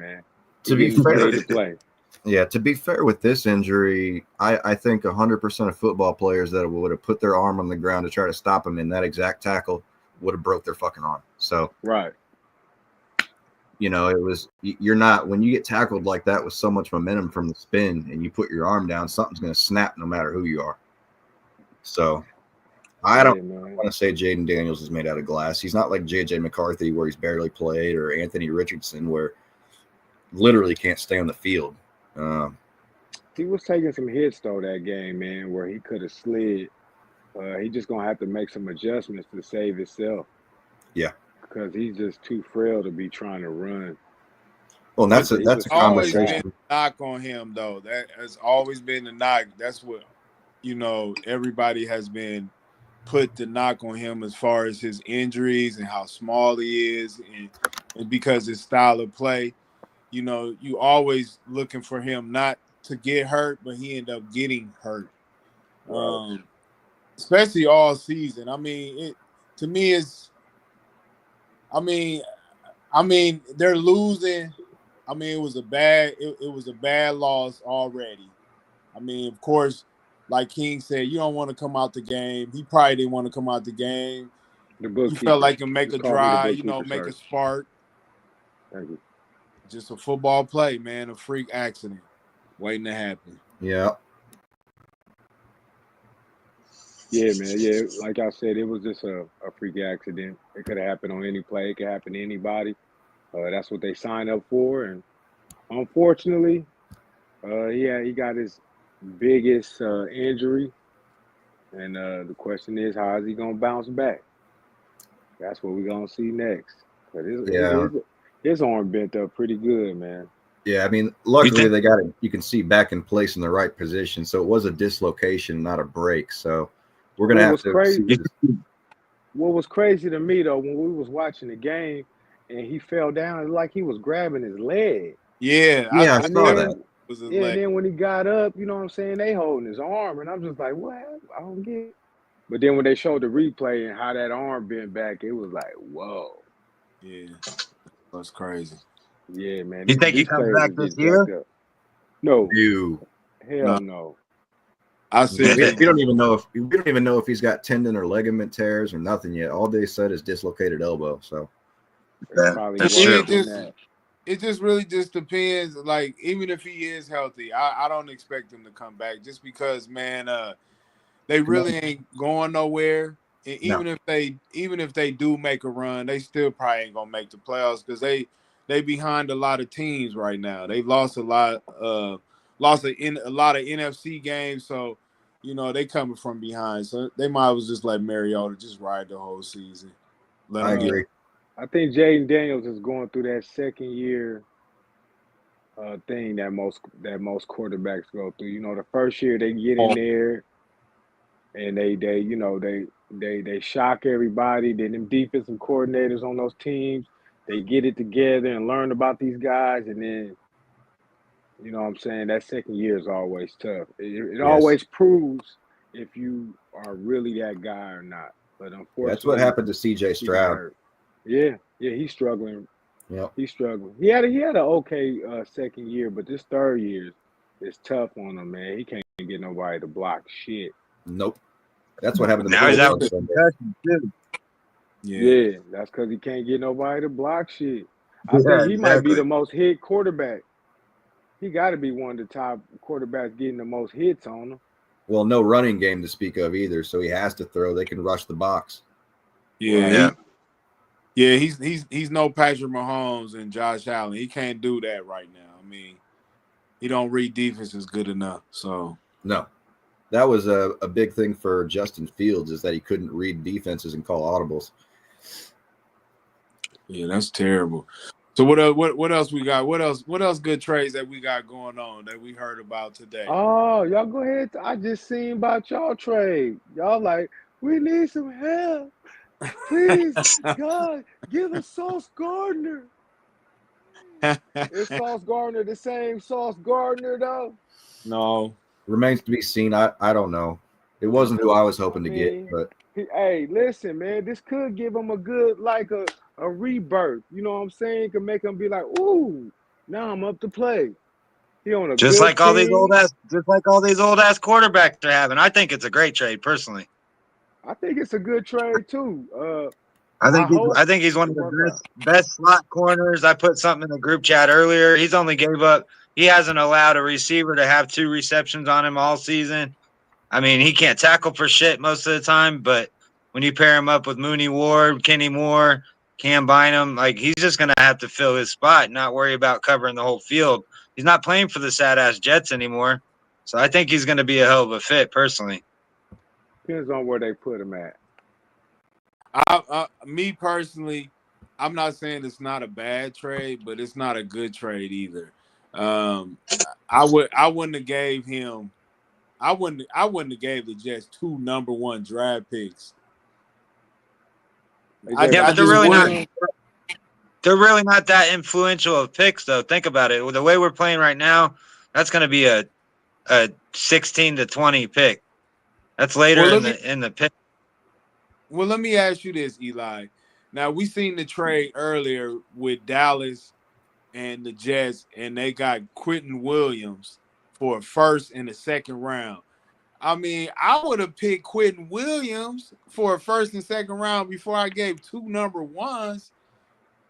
man. To be fair, to play. Yeah, to be fair with this injury, I think 100% of football players that would have put their arm on the ground to try to stop him in that exact tackle would have broke their fucking arm. So, right. It was, you're not, when you get tackled like that with so much momentum from the spin and you put your arm down, something's going to snap no matter who you are. So, I don't want to say Jaden Daniels is made out of glass. He's not like J.J. McCarthy where he's barely played, or Anthony Richardson where literally can't stay on the field. He was taking some hits though that game, man, where he could have slid. He just gonna have to make some adjustments to save himself. Yeah, because he's just too frail to be trying to run. Well, that's a conversation. Always been a knock on him, though. That has always been the knock. That's what everybody has been put the knock on him as far as his injuries and how small he is, and because his style of play. You always looking for him not to get hurt, but he ended up getting hurt. Especially all season. I mean, to me, they're losing. I mean, it was a bad loss already. I mean, of course, like King said, you don't want to come out the game. He probably didn't want to come out the game. He felt like he make a drive, make a spark. Thank you. Just a football play, man, a freak accident waiting to happen. Yeah. Yeah, man. Yeah, like I said, it was just a freak accident. It could have happened on any play. It could happen to anybody. That's what they signed up for. And unfortunately, he got his biggest injury. And the question is, how is he going to bounce back? That's what we're going to see next. His arm bent up pretty good, man. Yeah, I mean, luckily they got it. You can see back in place in the right position. So it was a dislocation, not a break. So we're going to have to crazy. What was crazy to me, though, when we was watching the game and he fell down, it was like he was grabbing his leg. Yeah, I saw that. And then when he got up, you know what I'm saying, they holding his arm. And I'm just like, what? I don't get it. But then when they showed the replay and how that arm bent back, it was like, whoa. Yeah, that's crazy. Yeah, man. You think he comes back this year? No. Hell no. I said we don't even know if he's got tendon or ligament tears or nothing yet. All they said is dislocated elbow. So it just really just depends. Like, even if he is healthy, I don't expect him to come back just because, man, they really ain't going nowhere. And even if they do make a run, they still probably ain't gonna make the playoffs because they behind a lot of teams right now. They've lost a lot of NFC games, so they coming from behind. So they might as well just let Mariota just ride the whole season. I agree. I think Jaden Daniels is going through that second year thing that most quarterbacks go through. The first year they get in there and they shock everybody. Then them defensive coordinators on those teams, they get it together and learn about these guys, and then you know what I'm saying, that second year is always tough. It always proves if you are really that guy or not. But unfortunately, that's what happened to C.J. Stroud. Yeah, he's struggling. Yeah, he's struggling. He had an okay second year, but this third year is tough on him, man. He can't get nobody to block shit. Nope. That's what happened to now he's out with concussion too. Yeah, that's because he can't get nobody to block shit. I think he might be the most hit quarterback. He got to be one of the top quarterbacks getting the most hits on him. Well, no running game to speak of either, so he has to throw. They can rush the box. Yeah. He's no Patrick Mahomes and Josh Allen. He can't do that right now. I mean, he don't read defenses good enough. So no, that was a big thing for Justin Fields, is that he couldn't read defenses and call audibles. Yeah, that's terrible. So what else we got? What else good trades that we got going on that we heard about today? Oh, y'all go ahead. I just seen about y'all trade. Y'all like, we need some help. Please, God, give us Sauce Gardner. Is Sauce Gardner the same Sauce Gardner though? No. Remains to be seen. I don't know. It wasn't who I was hoping to get, but hey, listen, man, this could give him a good, like a rebirth. You know what I'm saying? Could make him be like, ooh, Now I'm up to play. He on a Just good like all these team. old ass quarterbacks they're having. I think it's a great trade, personally. I think it's a good trade too. I I think hope he's one it of the work out. best slot corners. I put something in the group chat earlier. He hasn't allowed a receiver to have 2 receptions on him all season. I mean, he can't tackle for shit most of the time, but when you pair him up with Mooney Ward, Kenny Moore, Cam Bynum, like, he's just gonna have to fill his spot, not worry about covering the whole field. He's not playing for the sad ass Jets anymore. So I think he's gonna be a hell of a fit, personally. Depends on where they put him at. Me personally, I'm not saying it's not a bad trade, but it's not a good trade either. I wouldn't have gave him. I wouldn't have gave the Jets 2 number 1 draft picks. Yeah, but they're really not. They're really not that influential of picks, though. Think about it. The way we're playing right now, that's going to be a 16 to 20 pick. That's later in the pick. Well, let me ask you this, Eli. Now, we seen the trade earlier with Dallas and the Jets, and they got Quentin Williams for a first and a second round. I mean, I would have picked Quentin Williams for a first and second round before I gave 2 number 1s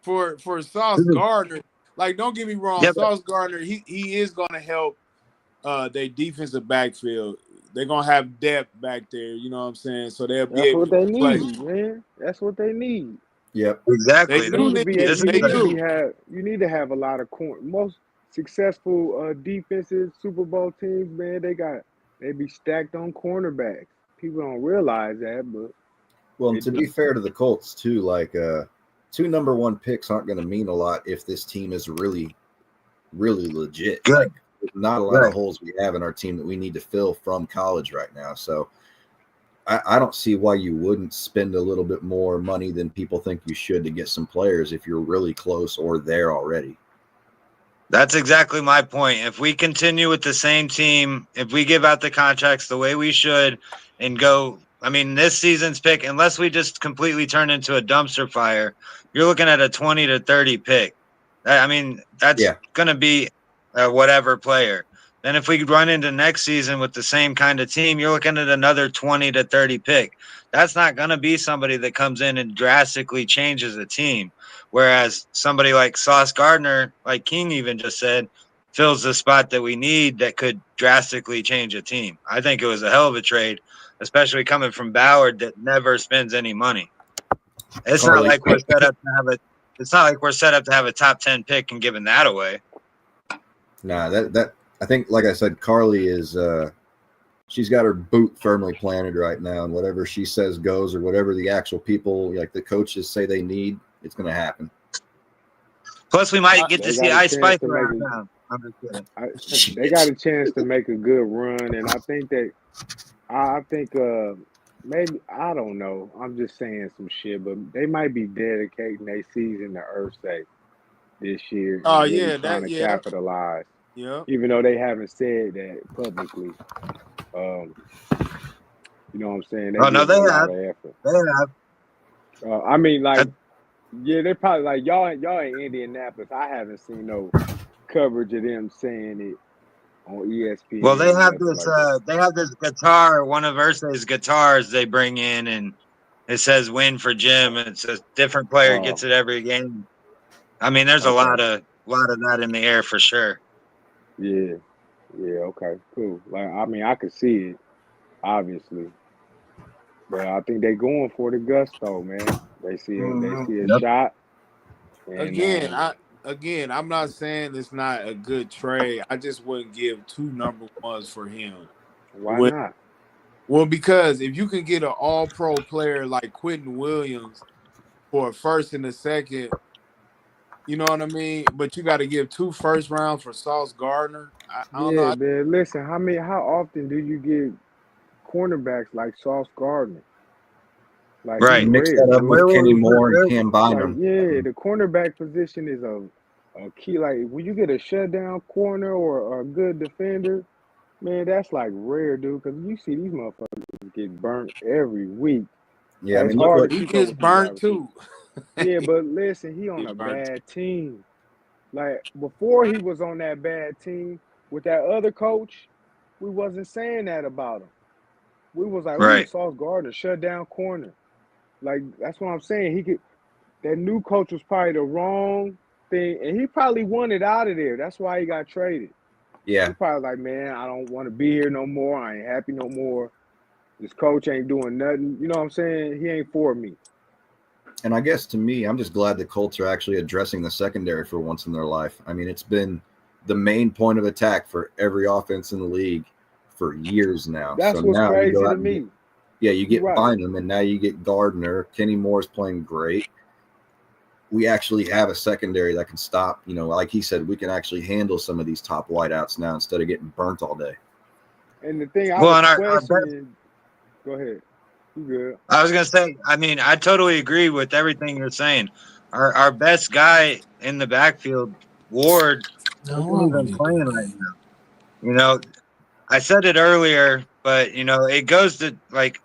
for Sauce Gardner. Like, don't get me wrong, Sauce Gardner, he is going to help their defensive backfield. They're going to have depth back there, you know what I'm saying? So they'll be able to play. That's what they need, man. That's what they need. Yep. Exactly. They do need it. You need to have a lot of most successful defensive Super Bowl teams, man. They be stacked on cornerbacks. People don't realize that, but well, to be fair to the Colts too, like 2 number 1 picks aren't going to mean a lot if this team is really, really legit. Good. Like, there's not a lot of holes we have in our team that we need to fill from college right now. So I don't see why you wouldn't spend a little bit more money than people think you should to get some players if you're really close or there already. That's exactly my point. If we continue with the same team, if we give out the contracts the way we should and go, I mean, this season's pick, unless we just completely turn into a dumpster fire, you're looking at a 20 to 30 pick. I mean, that's going to be a whatever player. Then if we run into next season with the same kind of team, you're looking at another 20 to 30 pick. That's not going to be somebody that comes in and drastically changes the team. Whereas somebody like Sauce Gardner, like King even just said, fills the spot that we need that could drastically change a team. I think it was a hell of a trade, especially coming from Ballard that never spends any money. It's not like we're set up to have a top 10 pick and giving that away. Nah, that I think, like I said, Carly is she's got her boot firmly planted right now, and whatever she says goes, or whatever the actual people, like the coaches, say they need, it's going to happen. Plus, we might get to see Ice Spice around now. They got a chance to make a good run, and I think maybe, I don't know. I'm just saying some shit, but they might be dedicating their season to Earthsay this year. Oh, really yeah, trying to capitalize. Yeah. Even though they haven't said that publicly. You know what I'm saying? They have. I mean, like, they probably like y'all in Indianapolis. I haven't seen no coverage of them saying it on ESPN. Well, they have this guitar, one of Ursay's guitars they bring in, and it says "Win for Jim," and it says different player gets it every game. I mean, there's a lot of that in the air for sure. Yeah, okay, cool. Like, I mean, I could see it, obviously, but I think they're going for the gusto, man. They see a shot. And, Again, I'm not saying it's not a good trade. I just wouldn't give 2 number 1s for him. Why not? Well, because if you can get an all-pro player like Quentin Williams for a first and a second, you know what I mean? But you got to give 2 first rounds for Sauce Gardner. I don't know. Man, listen, how often do you get cornerbacks like Sauce Gardner? Like, right, mix that up with Kenny Moore and Cam Bynum. Like, the cornerback position is a key. Like, when you get a shutdown corner or a good defender, man, that's like rare, dude. Because you see these motherfuckers get burnt every week. Yeah, I mean, he gets burnt too. Yeah, but listen, he on a bad team. Like before he was on that bad team with that other coach, we wasn't saying that about him. We was like, ooh, Right. Sauce Gardner, shut down corner. Like that's what I'm saying. He could. That new coach was probably the wrong thing, and he probably wanted out of there. That's why he got traded. Yeah. He probably like, man, I don't want to be here no more. I ain't happy no more. This coach ain't doing nothing. You know what I'm saying? He ain't for me. And I guess to me, I'm just glad the Colts are actually addressing the secondary for once in their life. I mean, it's been the main point of attack for every offense in the league for years now. That's So what's now you crazy go out to and me. you You're get right. Bynum, and now you get Gardner. Kenny Moore's playing great. We actually have a secondary that can stop. You know, like he said, we can actually handle some of these top wideouts now instead of getting burnt all day. And the thing I Well, was and our questioning, go ahead. You good? I was gonna say, I mean, I totally agree with everything you're saying. Our best guy in the backfield, Ward, isn't even playing right now. You know, I said it earlier, but you know, it goes to like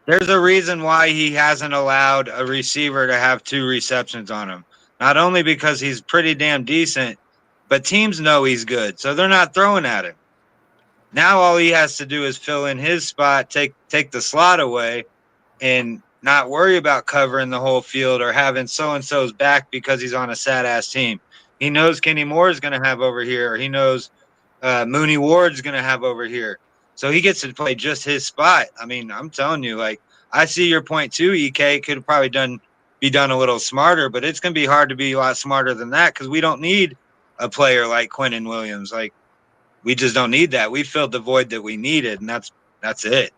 there's a reason why he hasn't allowed a receiver to have 2 receptions on him. Not only because he's pretty damn decent, but teams know he's good, so they're not throwing at him. Now all he has to do is fill in his spot, take the slot away, and not worry about covering the whole field or having so and so's back because he's on a sad ass team. He knows Kenny Moore is going to have over here. Or he knows Mooney Ward's going to have over here. So he gets to play just his spot. I mean, I'm telling you, like, I see your point too, EK. Could have probably be done a little smarter, but it's going to be hard to be a lot smarter than that because we don't need a player like Quinnen Williams. Like, we just don't need that. We filled the void that we needed, and that's it.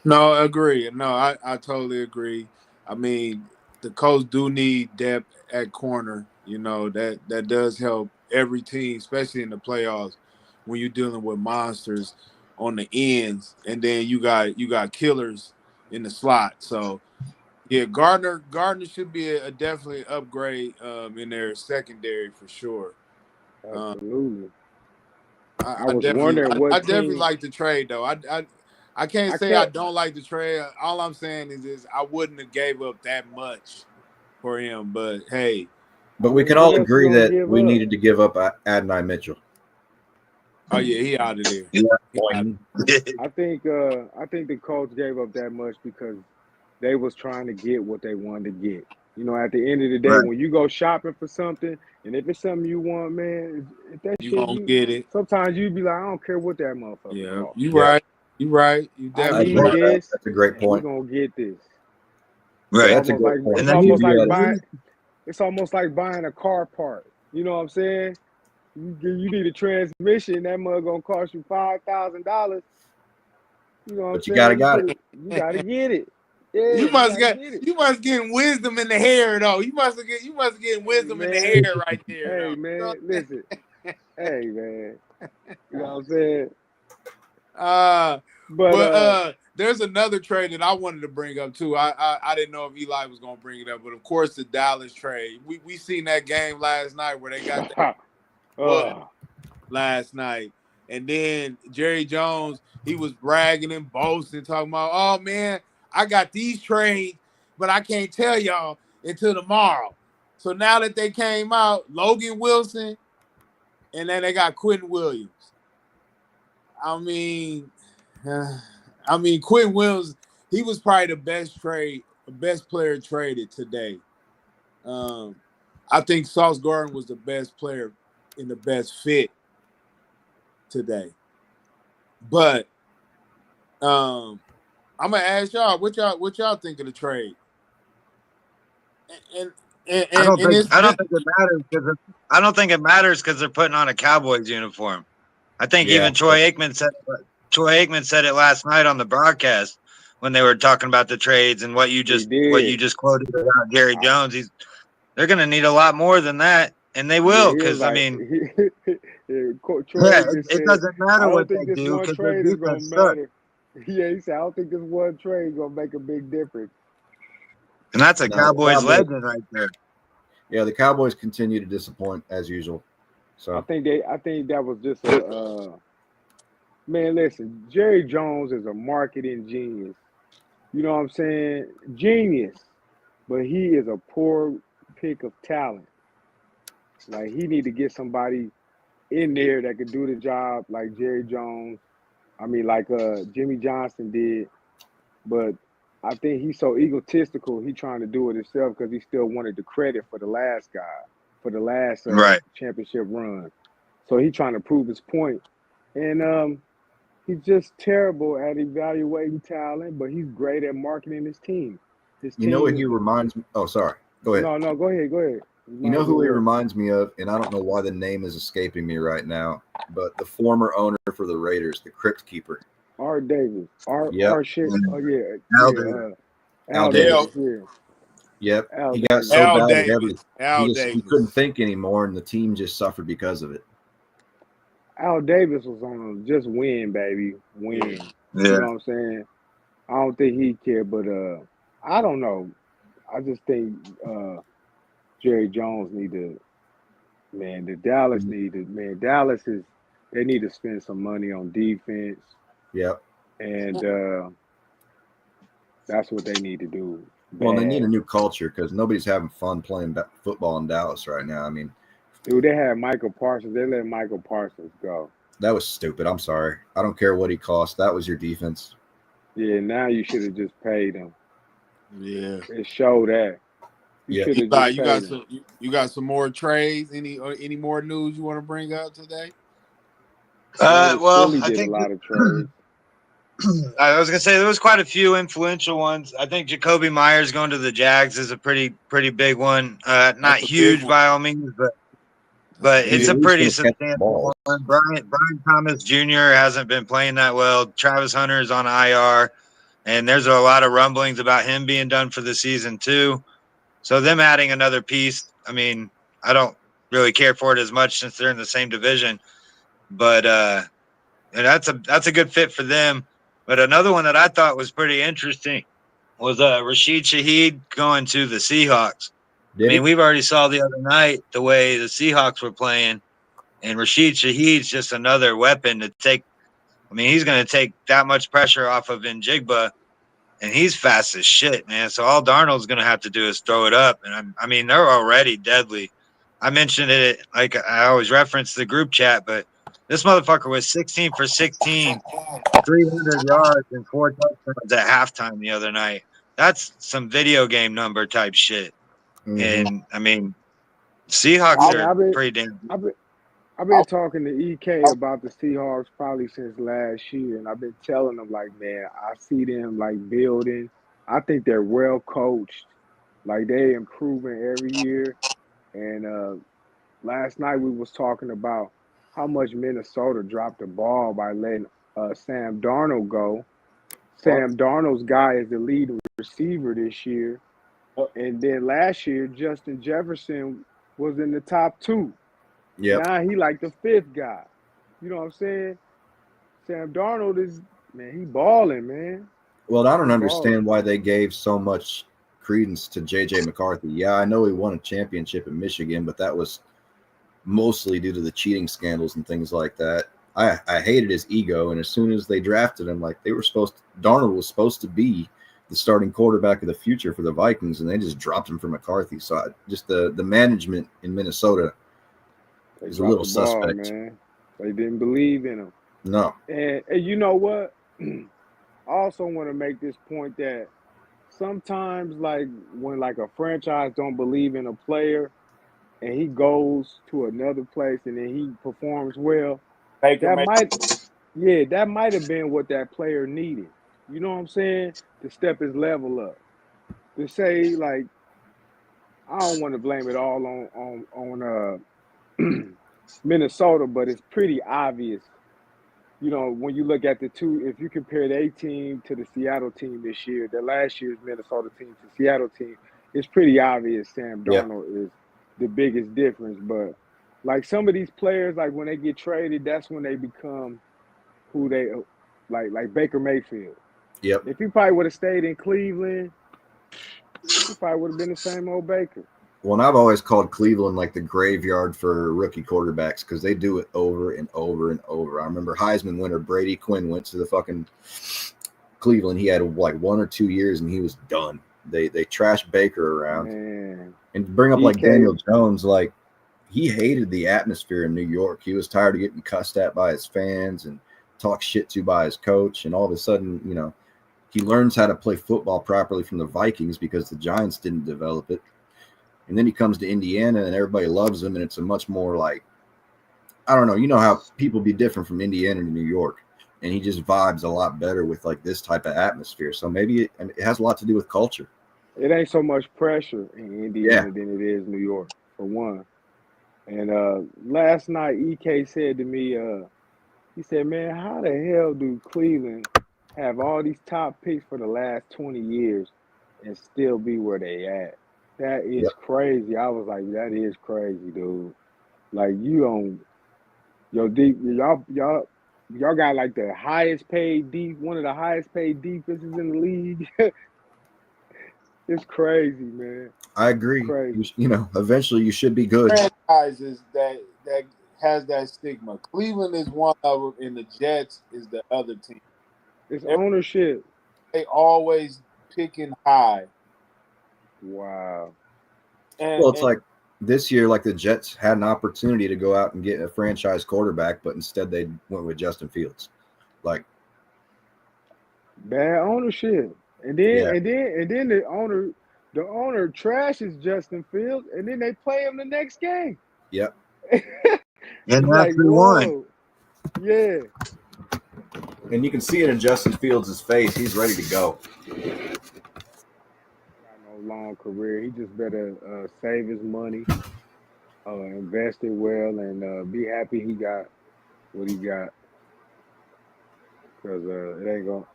No, I agree. No, I totally agree. I mean, the Colts do need depth at corner. You know, that does help every team, especially in the playoffs, when you're dealing with monsters on the ends, and then you got killers in the slot. So yeah, Gardner should be a definitely upgrade in their secondary for sure. Absolutely. I I was definitely wondering what I definitely team. like the trade though. I can't I say I kept. don't like the trade. All I'm saying is I wouldn't have gave up that much for him. But hey, But I we mean, can what all else you agree gonna that give we up? needed to give up Adonai Mitchell. oh yeah, he out of there. Yeah. He out of I think the Colts gave up that much because they was trying to get what they wanted to get. You know, at the end of the day, Right. when you go shopping for something, and if it's something you want, man, if that You shit gonna get it. sometimes you be like, I don't care what that motherfucker Yeah, costs. you Yeah, right. You right. You I I definitely agree need with right. that. this, That's a great and we point. gonna get this. It's Yeah, Right. that's a almost great like point. And it's then almost like you buying it's almost like buying a car part. You know what I'm saying? You need a transmission, that mug gonna cost you $5,000. You know what I'm But you gotta saying? got it. You gotta get it. Yeah, You you must gotta get get it. wisdom in the hair though. You must get Hey wisdom in the man. hair right there Hey though. You know man. what I'm Listen. Hey man. You know what I'm saying? saying? But But there's another trade that I wanted to bring up too. I didn't know if Eli was gonna bring it up, but of course the Dallas trade. We seen that game last night where they got that what last night, and then Jerry Jones he was bragging and boasting, talking about, oh man, I got these trades, but I can't tell y'all until tomorrow. So now that they came out, Logan Wilson, and then they got Quentin Williams. I mean. Quinn Williams, he was probably the best player traded today. I think Sauce Gardner was the best player in the best fit today. But I'm gonna ask y'all what y'all think of the trade. And I don't think it's this, I don't think it matters because they're putting on a Cowboys uniform. I think Yeah. even Troy Aikman said it last night on the broadcast when they were talking about the trades and what you he did. just quoted about Jerry I, Jones. They're going to need a lot more than that, and they yeah, will he was because I like mean, Troy yeah, Aikman it said, doesn't I matter don't what think they this do one because their trade is gonna defense sucks, matter. Yeah, he said, I don't think this one trade is gonna make a big difference. and that's a No, the Cowboys Cowboys. legend right there. Yeah, the Cowboys continue to disappoint as usual. So I think that was just a man, listen, Jerry Jones is a marketing genius. You know what I'm saying? Genius. But he is a poor pick of talent. Like he need to get somebody in there that could do the job like Jerry Jones. I mean, like Jimmy Johnson did. But I think he's so egotistical. He trying to do it himself because he still wanted the credit for the last guy, for the last Right. championship run. So he trying to prove his point. And he's just terrible at evaluating talent, but he's great at marketing his team. His You know team what is he reminds me? Oh, sorry. Go ahead. no, go ahead. You know who he reminds me of, and I don't know why the name is escaping me right now, but the former owner for the Raiders, the Crypt Keeper. Art Davis. Yep. Art shit. Oh yeah. Al Yeah. Al Davis. Davis. Yeah. Yep. Al He got Davis. so Al bad at Davis. everything. Al He Davis. couldn't think anymore, and the team just suffered because of it. Al Davis was on just win, baby. Win. You Yeah. know what I'm saying? I don't think he cared, but I don't know. I just think Jerry Jones need to Dallas they need to spend some money on defense, Yep. and that's what they need to do. Well, they need a Bad. new culture because nobody's having fun playing football in Dallas right now. I mean, Dude, they had Michael Parsons. They let Michael Parsons go. that was stupid. I'm sorry. I don't care what he cost. That was your defense. Yeah, now you should have just paid him. Yeah. It showed that. Yeah. Should have Eli, just paid him. you got some more trades? Any more news you want to bring up today? Well, Philly I did think a lot of trades. I was gonna say there was quite a few influential ones. I think Jacoby Myers going to the Jags is a pretty big one. Not That's a big huge one. by all means, but He's it's at a least pretty gonna catch the substantial ball. one. Brian Thomas Jr. hasn't been playing that well. Travis Hunter is on IR, and there's a lot of rumblings about him being done for the season too. So them adding another piece, I mean, I don't really care for it as much since they're in the same division, but and that's a good fit for them. But another one that I thought was pretty interesting was Rashid Shaheed going to the Seahawks. I Did mean, he? we've already saw the other night the way the Seahawks were playing, and Rashid Shaheed's just another weapon to take. I mean, he's going to take that much pressure off of Njigba, and he's fast as shit, man. So all Darnold's going to have to do is throw it up, and I mean, they're already deadly. I mentioned it like I always reference the group chat, but this motherfucker was 16 for 16, 300 yards and 4 touchdowns at halftime the other night. That's some video game number type shit. Mhm. And I mean, Seahawks Yeah, are pretty damn. I've been talking to EK about the Seahawks probably since last year, and I've been telling them like, man, I see them like building. I think they're well coached, like they improving every year. And last night we was talking about how much Minnesota dropped the ball by letting Sam Darnold go. Sam Darnold's guy is the lead receiver this year, and then last year Justin Jefferson was in the top 2. Yep. Now he like the 5th guy. You know what I'm saying? Sam Darnold is, man, he balling, man. Well, I don't He understand why they gave so much credence to J.J. McCarthy. Yeah, I know he won a championship in Michigan, but that was mostly due to the cheating scandals and things like that. I hated his ego, and as soon as they drafted him, like Darnold was supposed to be the starting quarterback of the future for the Vikings, and they just dropped him for McCarthy. So just the management in Minnesota is a little suspect. Man. They didn't believe in him. No. And you know what? I also want to make this point that sometimes, like when like a franchise don't believe in a player, and he goes to another place and then he performs well, that might have been what that player needed. You know what I'm saying? To step his level up. To say like, I don't want to blame it all on Minnesota, but it's pretty obvious. You know, when you look at the two, if you compare the A team to the Seattle team this year, the last year's Minnesota team to Seattle team, it's pretty obvious Sam Darnold is the biggest difference. But like some of these players, like when they get traded, that's when they become who they like Baker Mayfield. Yep. If he probably would have stayed in Cleveland, he probably would have been the same old Baker. Well, and I've always called Cleveland like the graveyard for rookie quarterbacks because they do it over and over and over. I remember Heisman winner Brady Quinn went to the fucking Cleveland. He had like 1 or 2 years and he was done. They trashed Baker around. Man. And bring up like Daniel Jones, like he hated the atmosphere in New York. He was tired of getting cussed at by his fans and talked shit to by his coach. And all of a sudden, you know, he learns how to play football properly from the Vikings because the Giants didn't develop it. And then he comes to Indiana and everybody loves him. And it's a much more like, I don't know, you know how people be different from Indiana to New York. And he just vibes a lot better with like this type of atmosphere. So maybe it has a lot to do with culture. It ain't so much pressure in Indiana than it is New York, for one. And last night, EK said to me, he said, man, how the hell do Cleveland have all these top picks for the last 20 years and still be where they at? That is crazy. I was like, that is crazy, dude. Like, you don't, y'all got like the highest paid one of the highest paid defenses in the league. It's crazy, man. I agree. You know, eventually you should be good. Franchises that has that stigma. Cleveland is one of them, and the Jets is the other team. It's ownership. They always picking high. Wow. Well, it's like this year, like the Jets had an opportunity to go out and get a franchise quarterback, but instead they went with Justin Fields. Like bad ownership. And then the owner trashes Justin Fields, and then they play him the next game. Yep. And that's who won. Yeah. And you can see it in Justin Fields' face. He's ready to go. Got no long career. He just better save his money, invest it well, and be happy he got what he got. Because it ain't gonna.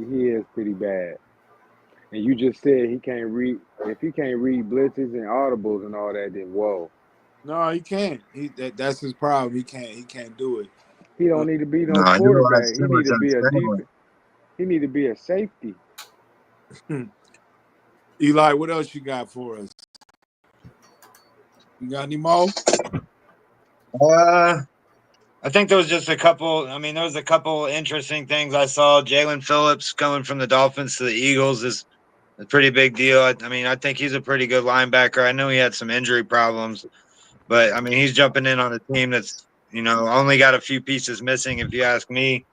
He is pretty bad. And you just said he can't read. If he can't read blitzes and audibles and all that, then whoa. No, he can't. That's his problem. He can't do it. He don't need to be no quarterback. He need to be a defense. He need to be a safety. Eli, what else you got for us? You got any more? I think there was just a couple. I mean, there was a couple interesting things I saw. Jalen Phillips going from the Dolphins to the Eagles is a pretty big deal. I mean, I think he's a pretty good linebacker. I know he had some injury problems, but I mean, he's jumping in on a team that's, you know, only got a few pieces missing, if you ask me.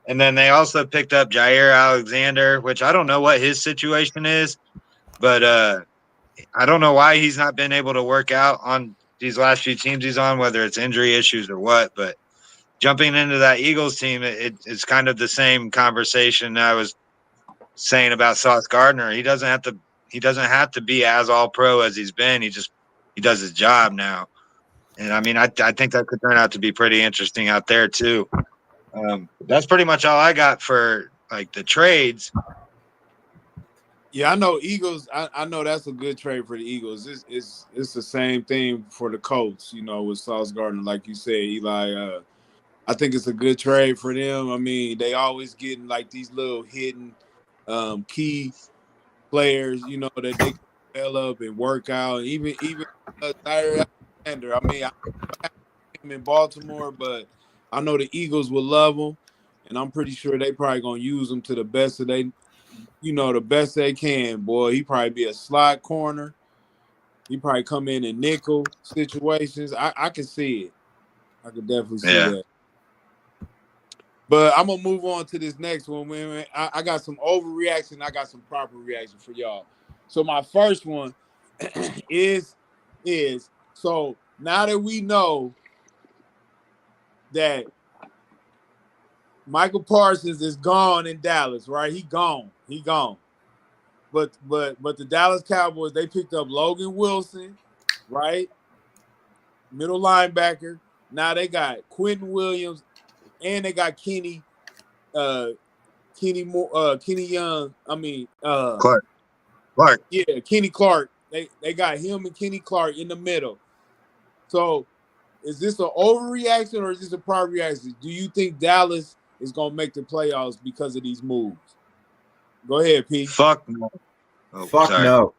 And then they also picked up Jair Alexander, which I don't know what his situation is, but I don't know why he's not been able to work out on these last few teams he's on, whether it's injury issues or what. But jumping into that Eagles team, it's kind of the same conversation I was saying about Sauce Gardner. He doesn't have to be as all pro as he's been. He does his job now. And I mean, I think that could turn out to be pretty interesting out there too. That's pretty much all I got for like the trades. Yeah, I know Eagles. I know that's a good trade for the Eagles. It's the same thing for the Colts, you know, with Sauce Gardner, like you said, Eli. I think it's a good trade for them. I mean, they always getting like these little hidden key players, you know, that they can develop and work out. Even Jair Alexander. I mean, I have him in Baltimore, but I know the Eagles will love him, and I'm pretty sure they probably gonna use him to the best of the best they can. Boy, he probably be a slot corner. He probably come in nickel situations. I can see it. I could definitely see that. But I'm gonna move on to this next one. Man, I got some overreaction. I got some proper reaction for y'all. So my first one is so now that we know that Michael Parsons is gone in Dallas, right? He gone. But the Dallas Cowboys, they picked up Logan Wilson, right? Middle linebacker. Now they got Quentin Williams. And they got Kenny Young. I mean, Clark. Yeah, Kenny Clark. They got him and Kenny Clark in the middle. So, is this an overreaction or is this a proper reaction? Do you think Dallas is gonna make the playoffs because of these moves? Go ahead, Pete. Fuck no. No.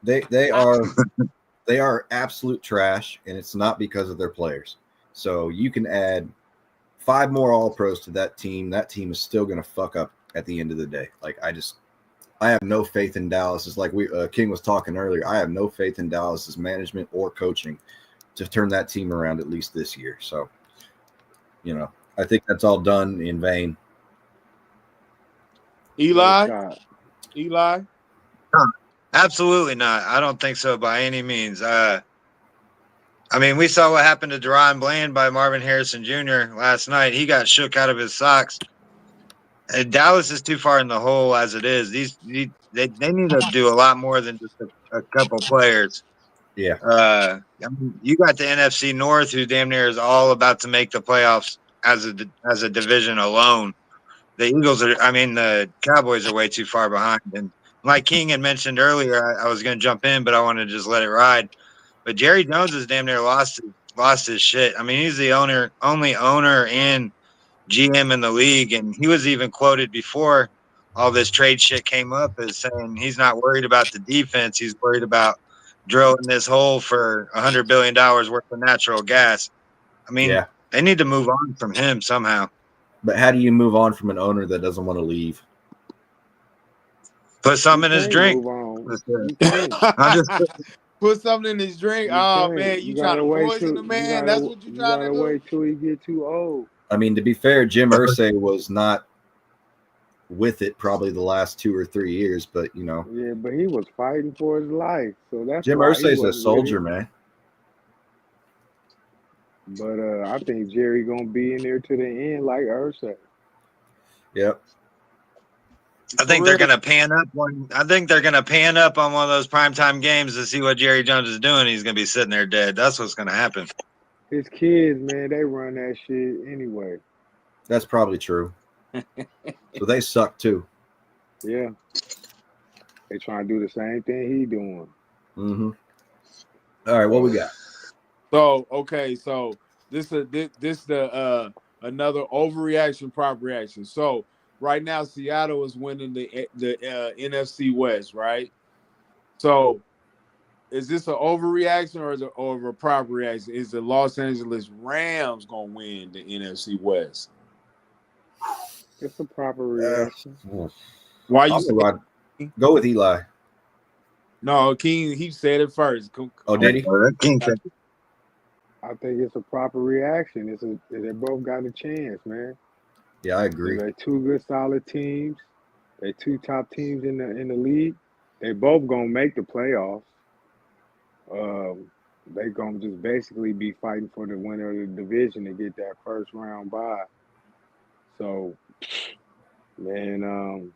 They are absolute trash, and it's not because of their players. So you can add 5 more All-Pros to that team. That team is still going to fuck up at the end of the day. Like, I have no faith in Dallas. It's like King was talking earlier. I have no faith in Dallas's management or coaching to turn that team around at least this year. So, I think that's all done in vain. Eli? Absolutely not. I don't think so by any means. We saw what happened to Deron Bland by Marvin Harrison Jr. last night. He got shook out of his socks. Dallas is too far in the hole as it is. They need to do a lot more than just a couple players. Yeah. You got the NFC North, who damn near is all about to make the playoffs as a division alone. The Cowboys are way too far behind. And like King had mentioned earlier, I was going to jump in, but I wanted to just let it ride. But Jerry Jones has damn near lost his shit. He's the only owner and GM in the league, and he was even quoted before all this trade shit came up as saying he's not worried about the defense. He's worried about drilling this hole for $100 billion worth of natural gas. They need to move on from him somehow. But how do you move on from an owner that doesn't want to leave? Put something in his drink. Put something in his drink. Man, you trying to poison the man? That's what you trying to do? Wait till he get too old. To be fair, Jim Irsay was not with it probably the last 2 or 3 years, but Yeah, but he was fighting for his life, so that's Jim Irsay's a soldier, man. But I think Jerry gonna be in there to the end, like Irsay. Yep. I think they're gonna pan up on one of those primetime games to see what Jerry Jones is doing. He's gonna be sitting there dead. That's what's gonna happen. His kids, man, they run that shit anyway. That's probably true. So they suck too. Yeah. They trying to do the same thing he doing. Mm-hmm. All right, what we got? So this the another overreaction, prop reaction. So right now Seattle is winning the NFC West, right? So is this an overreaction or a prop reaction? Is the Los Angeles Rams gonna win the NFC West? It's a proper reaction. Why you go with Eli? No, King. He said it first. Oh, did he? I think it's a proper reaction. They both got a chance, man. Yeah, I agree. They're two good, solid teams. They're two top teams in the league. They both gonna make the playoffs. They gonna just basically be fighting for the winner of the division to get that first round bye. So, man,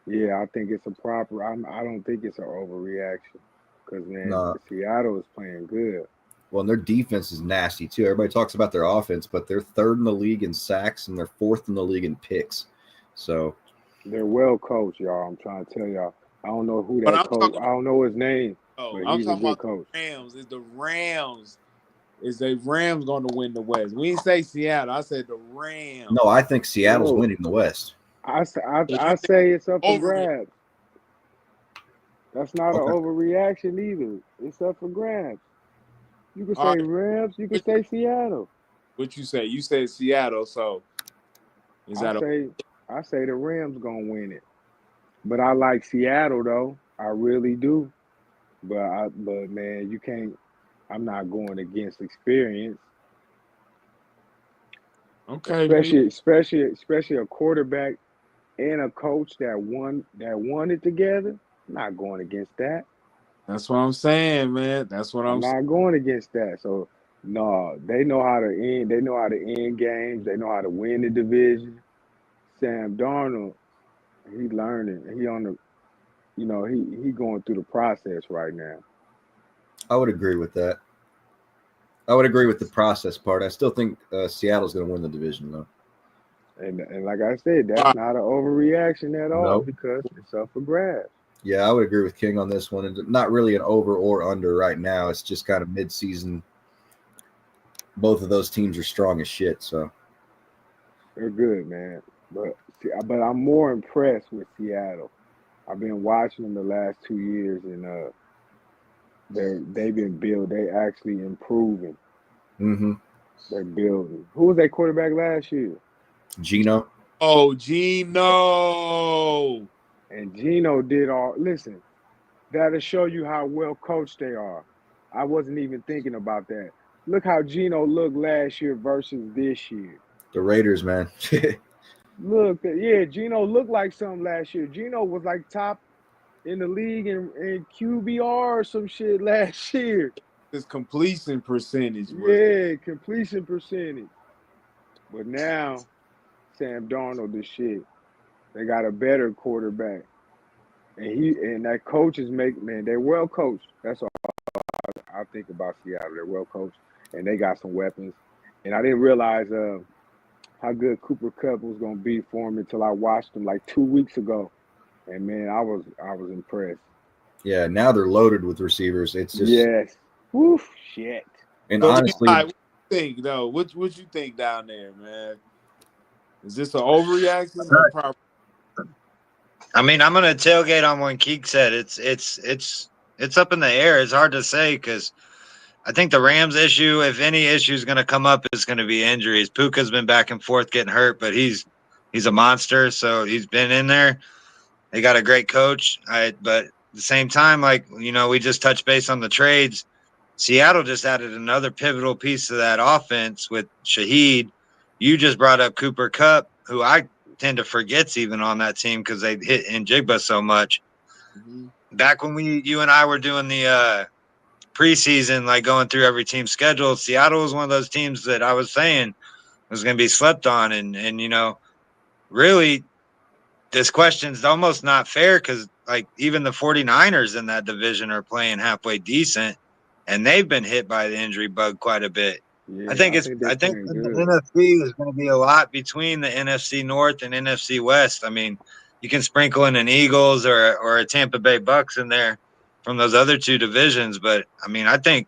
yeah, I think it's a proper. I don't think it's an overreaction because Seattle is playing good. Well, and their defense is nasty too. Everybody talks about their offense, but they're third in the league in sacks and they're fourth in the league in picks. So they're well coached, y'all. I'm trying to tell y'all. I don't know who that coach. I don't know his name. But I'm he's talking a good about coach. Rams. Is the Rams going to win the West? We didn't say Seattle. I said the Rams. No, I think Seattle's winning the West. I say it's up for grabs. That's not an overreaction either. It's up for grabs. You can say Rams. You can say Seattle. What you say? You said Seattle. So is that? I say the Rams gonna win it, but I like Seattle though. I really do. But man, you can't. I'm not going against experience. Okay. Especially a quarterback and a coach that won it together. I'm not going against that. That's what I'm saying, man. That's what I'm not going against that. So no, they know how to end. They know how to end games. They know how to win the division. Sam Darnold, he's learning. He on the, he going through the process right now. I would agree with that. I would agree with the process part. I still think Seattle's going to win the division, though. And like I said, that's not an overreaction at all because it's up for grabs. Yeah, I would agree with King on this one. And not really an over or under right now. It's just kind of mid-season. Both of those teams are strong as shit, so. They're good, man. But I'm more impressed with Seattle. I've been watching them the last 2 years, and they've been built. They actually improving. Mm-hmm. They're building. Who was that quarterback last year? Geno. Oh, Geno. And Geno did all. Listen, that'll show you how well coached they are. I wasn't even thinking about that. Look how Geno looked last year versus this year. The Raiders, man. Look, yeah, Geno looked like something last year. Geno was like top in the league in QBR or some shit last year. His completion percentage was Yeah, completion percentage. But now, Sam Darnold is shit. They got a better quarterback. And that coach is man, they're well coached. That's all I think about Seattle. They're well coached and they got some weapons. And I didn't realize how good Cooper Kupp was gonna be for him until I watched him like 2 weeks ago. And man, I was impressed. Yeah, now they're loaded with receivers. It's just yes. Woof, shit. And so honestly, what you think though? What you think down there, man? Is this an overreaction or proper? I mean, I'm gonna tailgate on what Keek said. It's up in the air. It's hard to say because I think the Rams issue, if any issue is gonna come up, is gonna be injuries. Puka's been back and forth getting hurt, but he's a monster, so he's been in there. They got a great coach. But at the same time, like, you know, we just touched base on the trades. Seattle just added another pivotal piece to that offense with Shaheed. You just brought up Cooper Kupp, who I tend to forget's even on that team because they hit Njigba so much. Mm-hmm. Back when you and I were doing the preseason, like going through every team's schedule, Seattle was one of those teams that I was saying was going to be slept on. And you know, really, this question's almost not fair because, like, even the 49ers in that division are playing halfway decent, and they've been hit by the injury bug quite a bit. Yeah, I think the NFC is going to be a lot between the NFC North and NFC West. I mean, you can sprinkle in an Eagles or a Tampa Bay Bucks in there from those other two divisions, but I mean, I think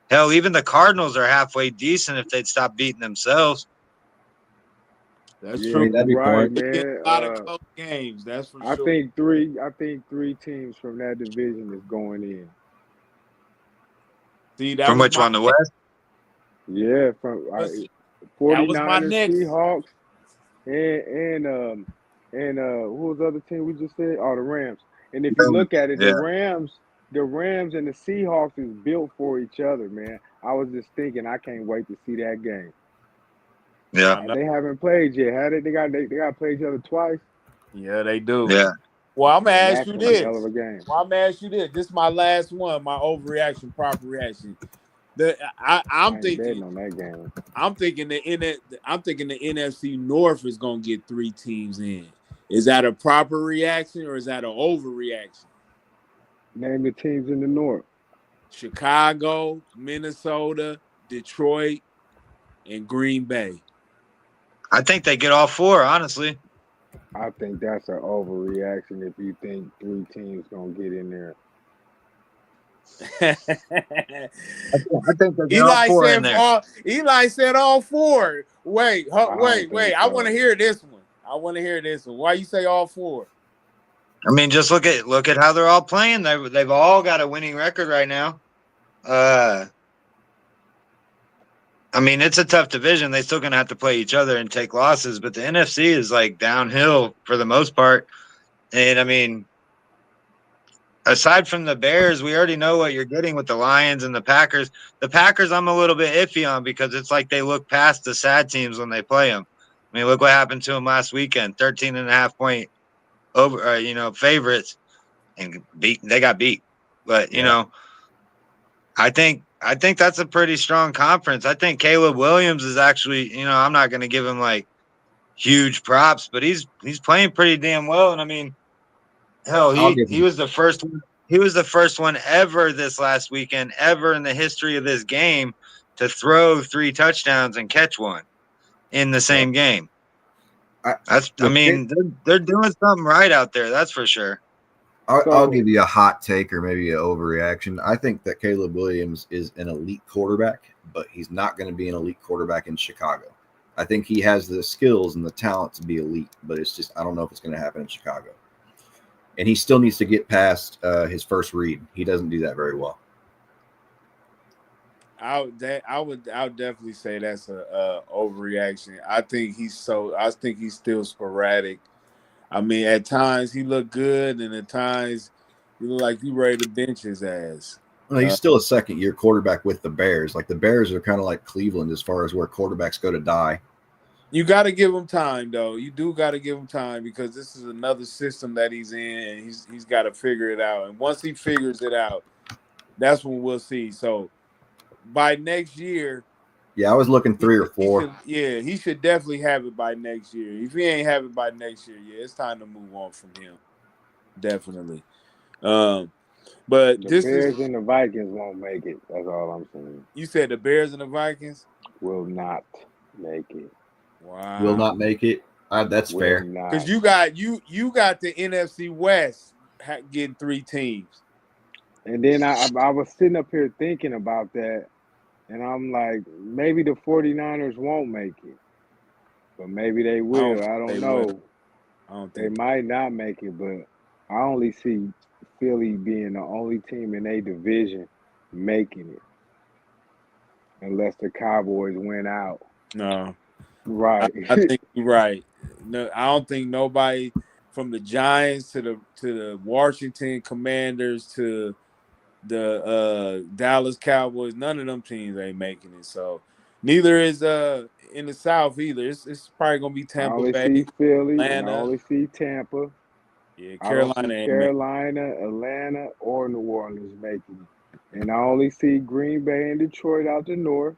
hell, even the Cardinals are halfway decent if they'd stop beating themselves. That's true. That'd be right, man. A lot of close games. That's for sure. I think three teams from that division is going in. See, from which one? The West? Yeah, from 49ers, Seahawks, and who was the other team we just said? Oh, the Rams. And if you look at it, the Rams and the Seahawks is built for each other, man. I was just thinking, I can't wait to see that game. Yeah, they haven't played yet. Had it? They got to play each other twice. Yeah, they do. Yeah. Well, I'm gonna ask you this. Hell of a game. Well, I'm gonna ask you this. This is my last one. My overreaction, proper reaction. I'm thinking on that game. I'm thinking the NFC North is gonna get 3 teams in. Is that a proper reaction or is that an overreaction? Name the teams in the North: Chicago, Minnesota, Detroit, and Green Bay. I think they get all 4, honestly. I think that's an overreaction if you think 3 teams gonna get in there. I think they get all 4 in there. Eli said all 4. Wait. I want to hear this one. Why you say all 4? I mean, just look at how they're all playing. They've all got a winning record right now. I mean, it's a tough division. They're still going to have to play each other and take losses, but the NFC is like downhill for the most part. And I mean, aside from the Bears, we already know what you're getting with the Lions and the Packers. The Packers, I'm a little bit iffy on because it's like they look past the sad teams when they play them. I mean, look what happened to them last weekend, 13.5 point over, favorites, and they got beat. But, you know, I think that's a pretty strong conference. I think Caleb Williams is actually, I'm not going to give him like huge props, but he's playing pretty damn well. And I mean, hell, he was the first one. He was the first one ever this last weekend, ever in the history of this game, to throw 3 touchdowns and catch one in the same game. They're doing something right out there. That's for sure. I'll give you a hot take or maybe an overreaction. I think that Caleb Williams is an elite quarterback, but he's not going to be an elite quarterback in Chicago. I think he has the skills and the talent to be elite, but it's just I don't know if it's going to happen in Chicago. And he still needs to get past his first read. He doesn't do that very well. I would definitely say that's a overreaction. I think he's still sporadic. I mean, at times he looked good, and at times he looked like he ready to bench his ass. Well, he's still a second-year quarterback with the Bears. Like the Bears are kind of like Cleveland as far as where quarterbacks go to die. You got to give him time, though. You do got to give him time because this is another system that he's in, and he's got to figure it out. And once he figures it out, that's when we'll see. So by next year, yeah, I was looking 3 or 4. He should definitely have it by next year. If he ain't have it by next year, it's time to move on from him. Definitely. But the Bears and the Vikings won't make it. That's all I'm saying. You said the Bears and the Vikings will not make it. Wow. Will not make it. That's fair. Because you got the NFC West getting 3 teams. And then I was sitting up here thinking about that, and I'm like, maybe the 49ers won't make it. But maybe they will. I don't know. They might not make it, but I only see Philly being the only team in a division making it. Unless the Cowboys win out. No. Right. I think you're right. No, I don't think nobody from the Giants to the Washington Commanders to the Dallas Cowboys, none of them teams ain't making it. So neither is in the South either. It's probably gonna be Tampa Bay. I only see Philly, Atlanta. and I only see Tampa. Yeah, Carolina, Atlanta, or New Orleans making it. And I only see Green Bay and Detroit out the north.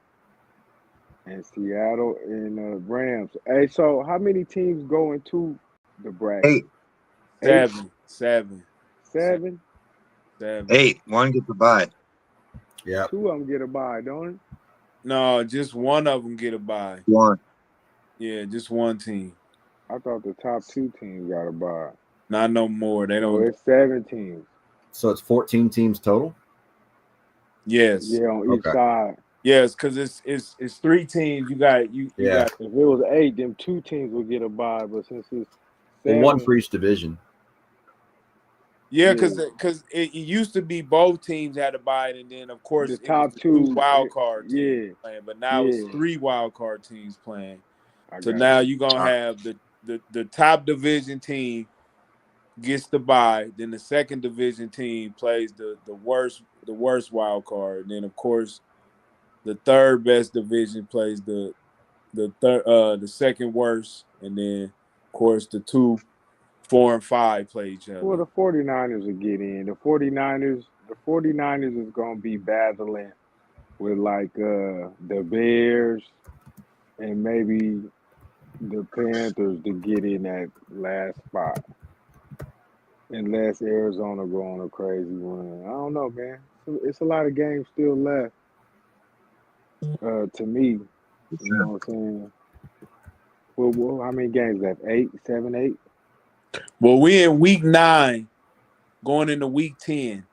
And Seattle and Rams. Hey, so how many teams go into the bracket? 8. 7. 7? 8. One gets a bye. Yeah. 2 of them get a bye, don't it? No, just one of them get a bye. 1. Yeah, just one team. I thought the top 2 teams got a bye. Not no more. They don't. It's 7 teams. So it's 14 teams total? Yes. Yeah, on each side. Yes, because it's 3 teams. You got. If it was 8, then 2 teams would get a bye. But since it's 7, one for each division. Yeah, because it used to be both teams had a bye, and then of course the top 2 wild card teams playing. But now it's 3 wild card teams playing. So now you're gonna have the top division team gets the bye, then the second division team plays the worst wild card, and then of course the third best division plays the second worst, and then of course the 2, 4, and 5 play each other. Well, the 49ers will get in. The 49ers is gonna be battling with like the Bears and maybe the Panthers to get in that last spot. Unless Arizona go on a crazy run. I don't know, man. It's a lot of games still left. To me, you know what I'm saying? Well, how many games left? 8, 7, 8? Well, we in week 9, going into week 10.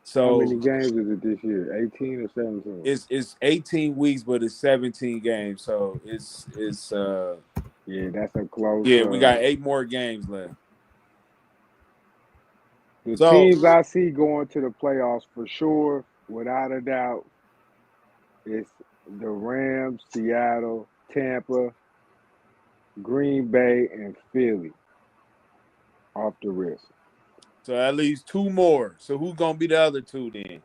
So how many games is it this year? 18 or 17? It's 18 weeks, but it's 17 games. So it's yeah, that's a close. Yeah, we got 8 more games left. The teams I see going to the playoffs for sure, without a doubt, it's the Rams, Seattle, Tampa, Green Bay, and Philly off the wrist. So at least 2 more. So who's going to be the other 2 then?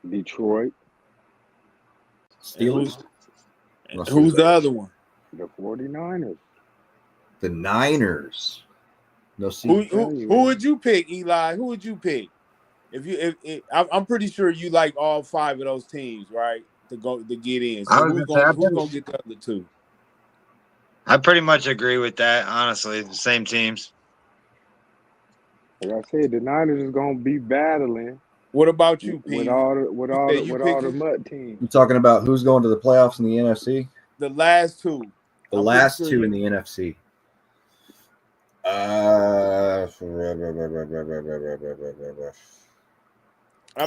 Detroit. Steelers. Who's the other one? The 49ers. The Niners. No, who would you pick, Eli? Who would you pick? I'm pretty sure you like all 5 of those teams, right? To get in. So who's gonna get the other 2? I pretty much agree with that. Honestly, the same teams. Like I said, the Niners is gonna be battling. What about you, Pete? With all the mud teams. You talking about who's going to the playoffs in the NFC? The last 2. The last 2 in the NFC. I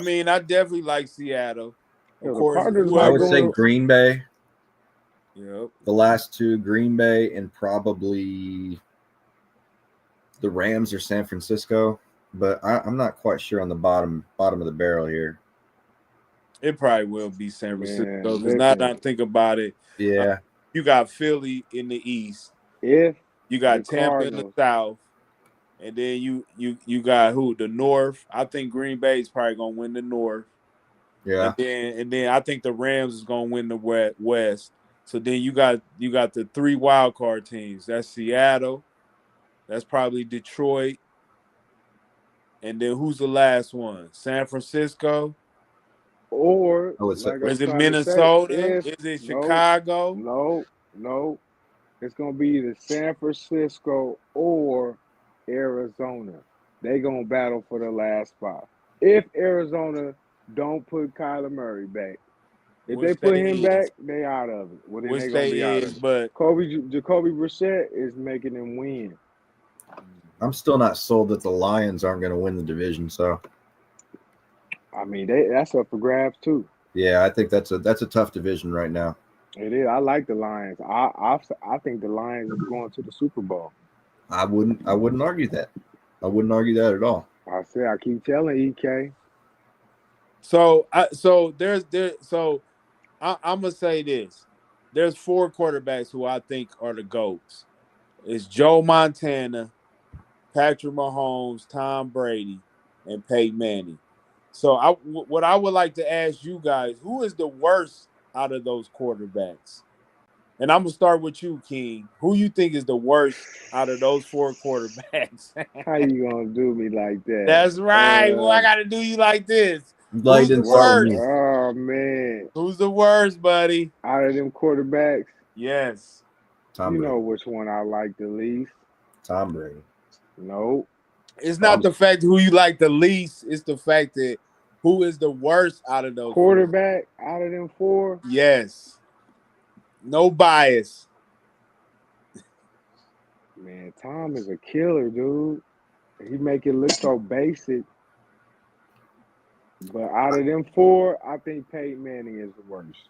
mean, I definitely like Seattle. Of course, I would say Green Bay. Yep. The last 2, Green Bay, and probably the Rams or San Francisco. But I'm not quite sure on the bottom of the barrel here. It probably will be San Francisco. Because now that I think about it, you got Philly in the East. You got Tampa in the South, and then you got who? The North. I think Green Bay is probably gonna win the North. Yeah. And then I think the Rams is gonna win the West. So then you got the 3 wild card teams. That's Seattle. That's probably Detroit. And then who's the last one? San Francisco. Or I would say like Or I'm is it trying to say, Minnesota? Is it Chicago? no. It's gonna be either San Francisco or Arizona. They gonna battle for the last spot. If Arizona don't put Kyler Murray back, if they Which put they him is. back, they out of it. Well, then Which they gonna they be out is, of it. but Jacoby Brissett is making them win. I'm still not sold that the Lions aren't going to win the division. So I mean, that's up for grabs too. yeah, I think that's a tough division right now. It is. I like the Lions. I think the Lions is going to the Super Bowl. I wouldn't argue that. I wouldn't argue that at all. I keep telling EK. so I'm gonna say this. There's 4 quarterbacks who I think are the GOATs. It's Joe Montana, Patrick Mahomes, Tom Brady, and Peyton Manning. So what I would like to ask you guys, who is the worst out of those quarterbacks? And I'm gonna start with you, King. Who you think is the worst out of those 4 quarterbacks? How you gonna do me like that? That's right. Well, I gotta do you like this. Glad you Who's the didn't start with worst? me. Oh man, Who's the worst, buddy? out of them quarterbacks, Yes. Tom you Brady. know which one I like the least. Tom Brady. Nope. It's not the fact who you like the least. It's the fact that who is the worst out of those Quarterback out of them 4. Yes. No bias. Man, Tom is a killer, dude. He make it look so basic. But out of them 4, I think Peyton Manning is the worst.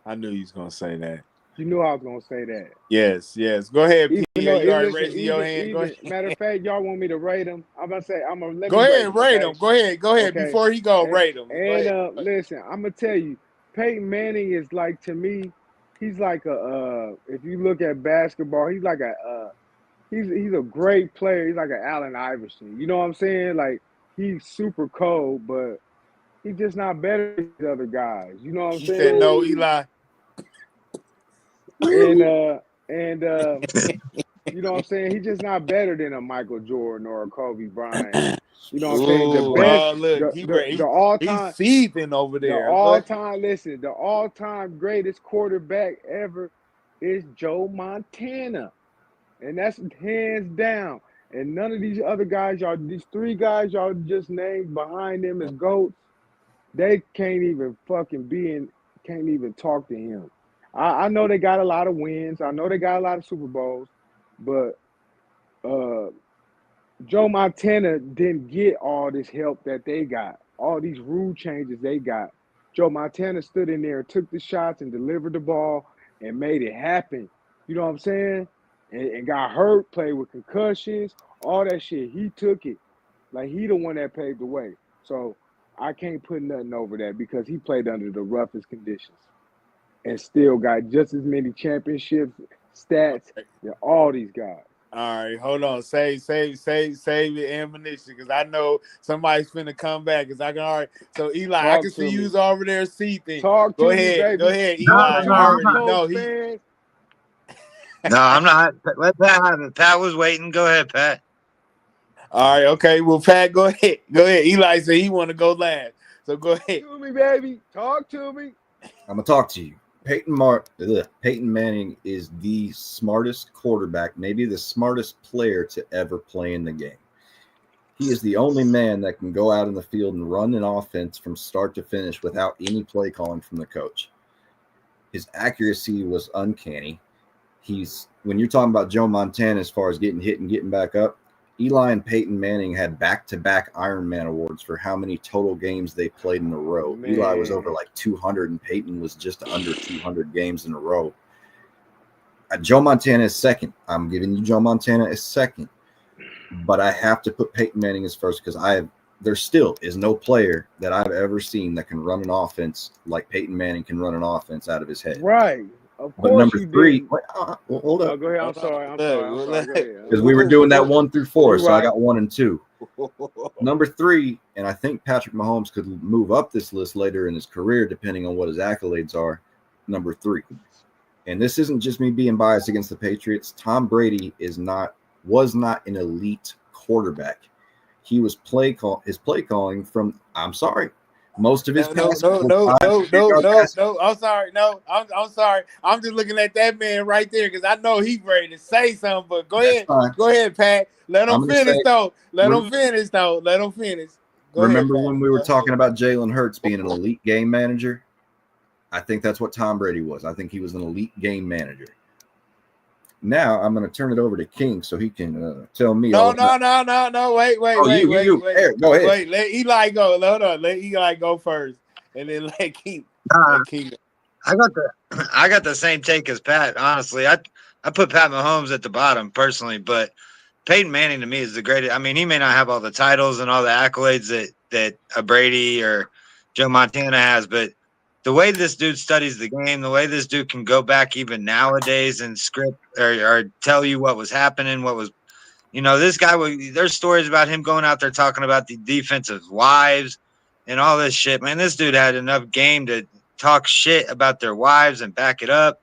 I knew you was gonna say that. You knew I was gonna say that. Yes. Go ahead, Even P. though, You already listen, raising your hand. Go ahead. matter of fact, y'all want me to rate him? I'm gonna say I'm gonna let Go me ahead, rate him. okay? Go ahead. Okay. Before he go, rate him. And listen, I'm gonna tell you, Peyton Manning is like, to me, he's like if you look at basketball, he's like he's a great player. He's like an Allen Iverson. You know what I'm saying? Like, he's super cold, but he's just not better than these other guys. You know what I'm He saying? said no, Eli. And you know what I'm saying? He's just not better than a Michael Jordan or a Kobe Bryant. You know what I'm saying? The best, Look, the all-time, he's seething over there. the all-time greatest quarterback ever is Joe Montana, and that's hands down. And none of these other guys, these 3 guys y'all just named behind them as GOATs, they can't even can't even talk to him. I know they got a lot of wins. I know they got a lot of Super Bowls, but Joe Montana didn't get all this help that they got, all these rule changes they got. Joe Montana stood in there and took the shots and delivered the ball and made it happen. You know what I'm saying? And got hurt, played with concussions, all that shit. He took it. Like, he the one that paved the way. So I can't put nothing over that because he played under the roughest conditions and still got just as many championships, stats than all these guys. All right, hold on. Save your ammunition because I know somebody's finna come back. Cause I can already. So Eli, I can see you's over there seething. Go ahead, Eli. No, I already know he. No, I'm not. Let Pat have it. Pat was waiting. Go ahead, Pat. All right, okay. Well, Pat, go ahead. Eli said he want to go last, so go ahead. Talk to me, baby. Talk to me. I'm gonna talk to you. Peyton Manning is the smartest quarterback, maybe the smartest player to ever play in the game. He is the only man that can go out in the field and run an offense from start to finish without any play calling from the coach. His accuracy was uncanny. When you're talking about Joe Montana as far as getting hit and getting back up, Eli and Peyton Manning had back-to-back Iron Man awards for how many total games they played in a row. Man. Eli was over like 200 and Peyton was just under 200 games in a row. Joe Montana is second. I'm giving you Joe Montana as second. But I have to put Peyton Manning as first because there still is no player that I've ever seen that can run an offense like Peyton Manning can run an offense out of his head. Right. Of But course number you 3, didn't. wait, hold up. Go ahead. I'm sorry. Go ahead. Because we were doing that 1 through 4, You so I right. got 1 and 2. Number 3, and I think Patrick Mahomes could move up this list later in his career, depending on what his accolades are. Number 3, and this isn't just me being biased against the Patriots. Tom Brady was not an elite quarterback. He was his play calling from. I'm sorry. Most of his No. I'm sorry. No, I'm sorry. I'm just looking at that man right there because I know he's ready to say something. But go ahead, Pat. Let him finish though. Let him finish. Go remember ahead, Pat. when we were talking about Jalen Hurts being an elite game manager? I think that's what Tom Brady was. I think he was an elite game manager. Now I'm going to turn it over to King so he can tell me. No. Wait. Eric, go ahead. Wait, let Eli go. Hold on. Let Eli go first, and then let King. I got the same take as Pat. Honestly, I put Pat Mahomes at the bottom personally, but Peyton Manning to me is the greatest. I mean, he may not have all the titles and all the accolades that a Brady or Joe Montana has, but the way this dude studies the game, the way this dude can go back even nowadays and script or tell you what was happening, this guy, there's stories about him going out there talking about the defensive wives and all this shit. Man, this dude had enough game to talk shit about their wives and back it up.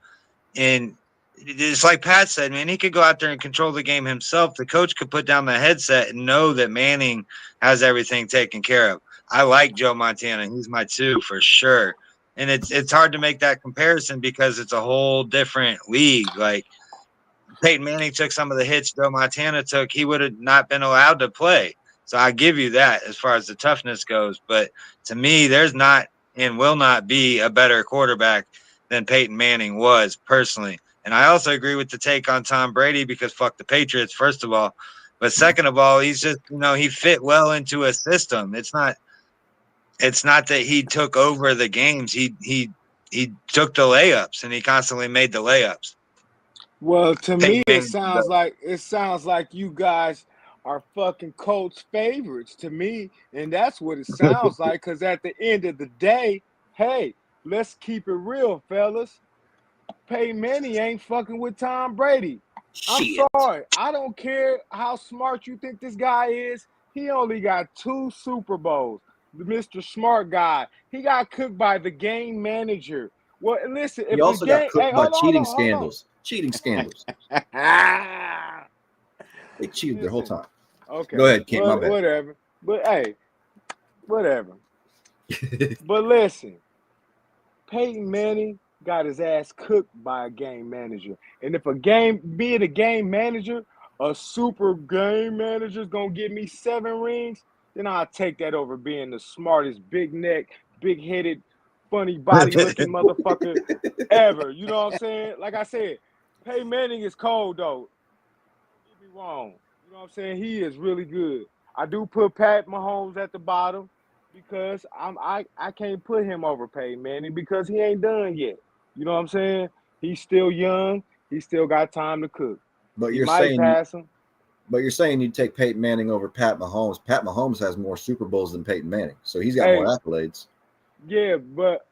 And it's like Pat said, man, he could go out there and control the game himself. The coach could put down the headset and know that Manning has everything taken care of. I like Joe Montana. He's my 2 for sure. And it's hard to make that comparison because it's a whole different league. Like Peyton Manning took some of the hits Joe Montana took, he would have not been allowed to play. So I give you that as far as the toughness goes. But to me, there's not and will not be a better quarterback than Peyton Manning was personally. And I also agree with the take on Tom Brady because fuck the Patriots, first of all. But second of all, he's just, he fit well into a system. It's not that he took over the games. He took the layups and he constantly made the layups. Well, to me, it sounds like you guys are fucking Colts favorites to me, and that's what it sounds like. Because at the end of the day, hey, let's keep it real, fellas. Peyton Manning ain't fucking with Tom Brady. I'm sorry. I don't care how smart you think this guy is. He only got 2 Super Bowls. Mr. Smart Guy. He got cooked by the game manager. Well, listen. He also got cooked by cheating scandals. Cheating scandals. They cheated their whole time. Okay. Go ahead, King. My bad. Whatever. But hey, whatever. But listen, Peyton Manning got his ass cooked by a game manager. And if being a game manager, a super game manager is going to give me 7 rings, then I'll take that over being the smartest, big neck, big headed, funny body looking motherfucker ever. You know what I'm saying? Like I said, Peyton Manning is cold though. Don't get me wrong. You know what I'm saying? He is really good. I do put Pat Mahomes at the bottom because I can't put him over Peyton Manning because he ain't done yet. You know what I'm saying? He's still young. He still got time to cook. But you're saying you'd take Peyton Manning over Pat Mahomes. Pat Mahomes has more Super Bowls than Peyton Manning, so he's got more accolades. Yeah, but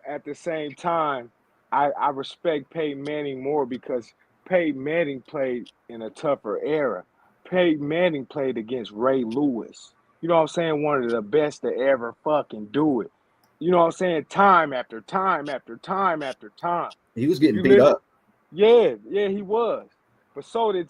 at the same time, I respect Peyton Manning more because Peyton Manning played in a tougher era. Peyton Manning played against Ray Lewis. You know what I'm saying? One of the best to ever fucking do it. You know what I'm saying? Time after time after time after time. He was getting beat up. Yeah, he was. But so did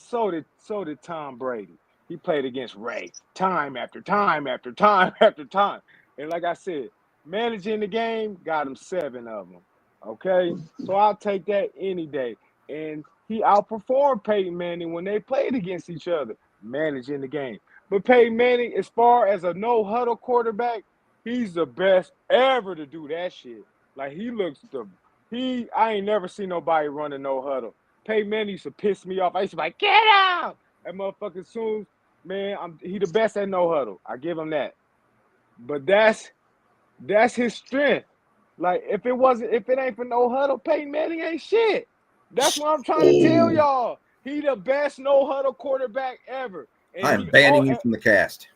Tom Brady. He played against Ray time after time after time after time. And like I said, managing the game got him 7 of them. Okay? So I'll take that any day. And he outperformed Peyton Manning when they played against each other, managing the game. But Peyton Manning, as far as a no-huddle quarterback, he's the best ever to do that shit. Like, I ain't never seen nobody run a no-huddle. Peyton Manning used to piss me off. I used to be like, get out! That motherfucker soon, man, he the best at no-huddle. I give him that. But that's his strength. Like, if it ain't for no-huddle, Peyton Manning ain't shit. That's what I'm trying to tell y'all. He the best no-huddle quarterback ever. And I'm banning you from the cast.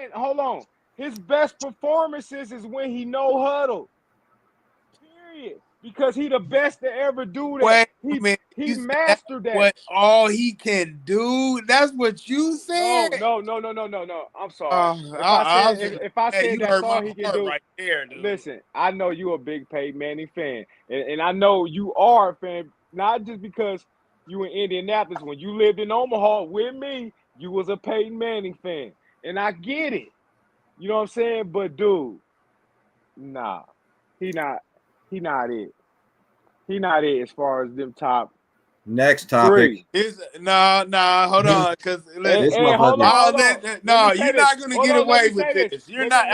And hold on. His best performances is when he no-huddle. Period. Because he the best to ever do that. Wait a minute. He You said mastered that. What all he can do? That's what you said. No. I'm sorry. If I said you that's hurt all my he can heart do, right there, dude. listen. I know you a big Peyton Manning fan, and I know you are a fan, not just because you in Indianapolis. When you lived in Omaha with me, you was a Peyton Manning fan, and I get it. You know what I'm saying? But dude, nah, he not it. He not it as far as them top Next topic. Nah, hold on, because hold on. No, you're not gonna get away with this. You're not.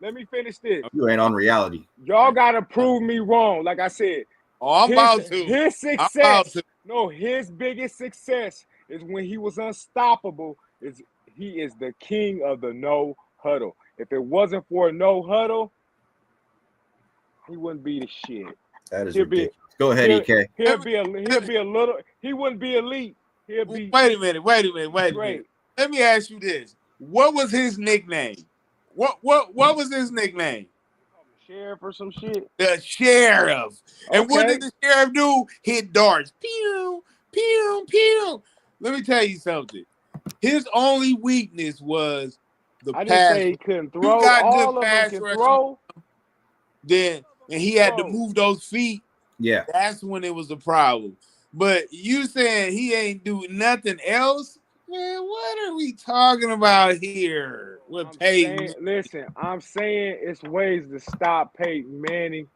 Let me finish this. You ain't on reality. Y'all gotta prove me wrong. Like I said, I'm about to. His success. No, his biggest success is when he was unstoppable. He is the king of the no huddle. If it wasn't for a no huddle, he wouldn't be the shit. That is ridiculous. Go ahead, EK. He'll be a little. He wouldn't be elite. He'll be. Wait a minute. Let me ask you this: what was his nickname? What was his nickname? Sheriff or some shit. The Sheriff. Okay. And what did the Sheriff do? Hit darts. Pew, pew, pew. Let me tell you something. His only weakness was the pass. I didn't say he couldn't throw. All of them can throw. And he had to move those feet. Yeah. That's when it was a problem. But you saying he ain't do nothing else? Man, what are we talking about here with Peyton? Listen, I'm saying it's ways to stop Peyton Manning.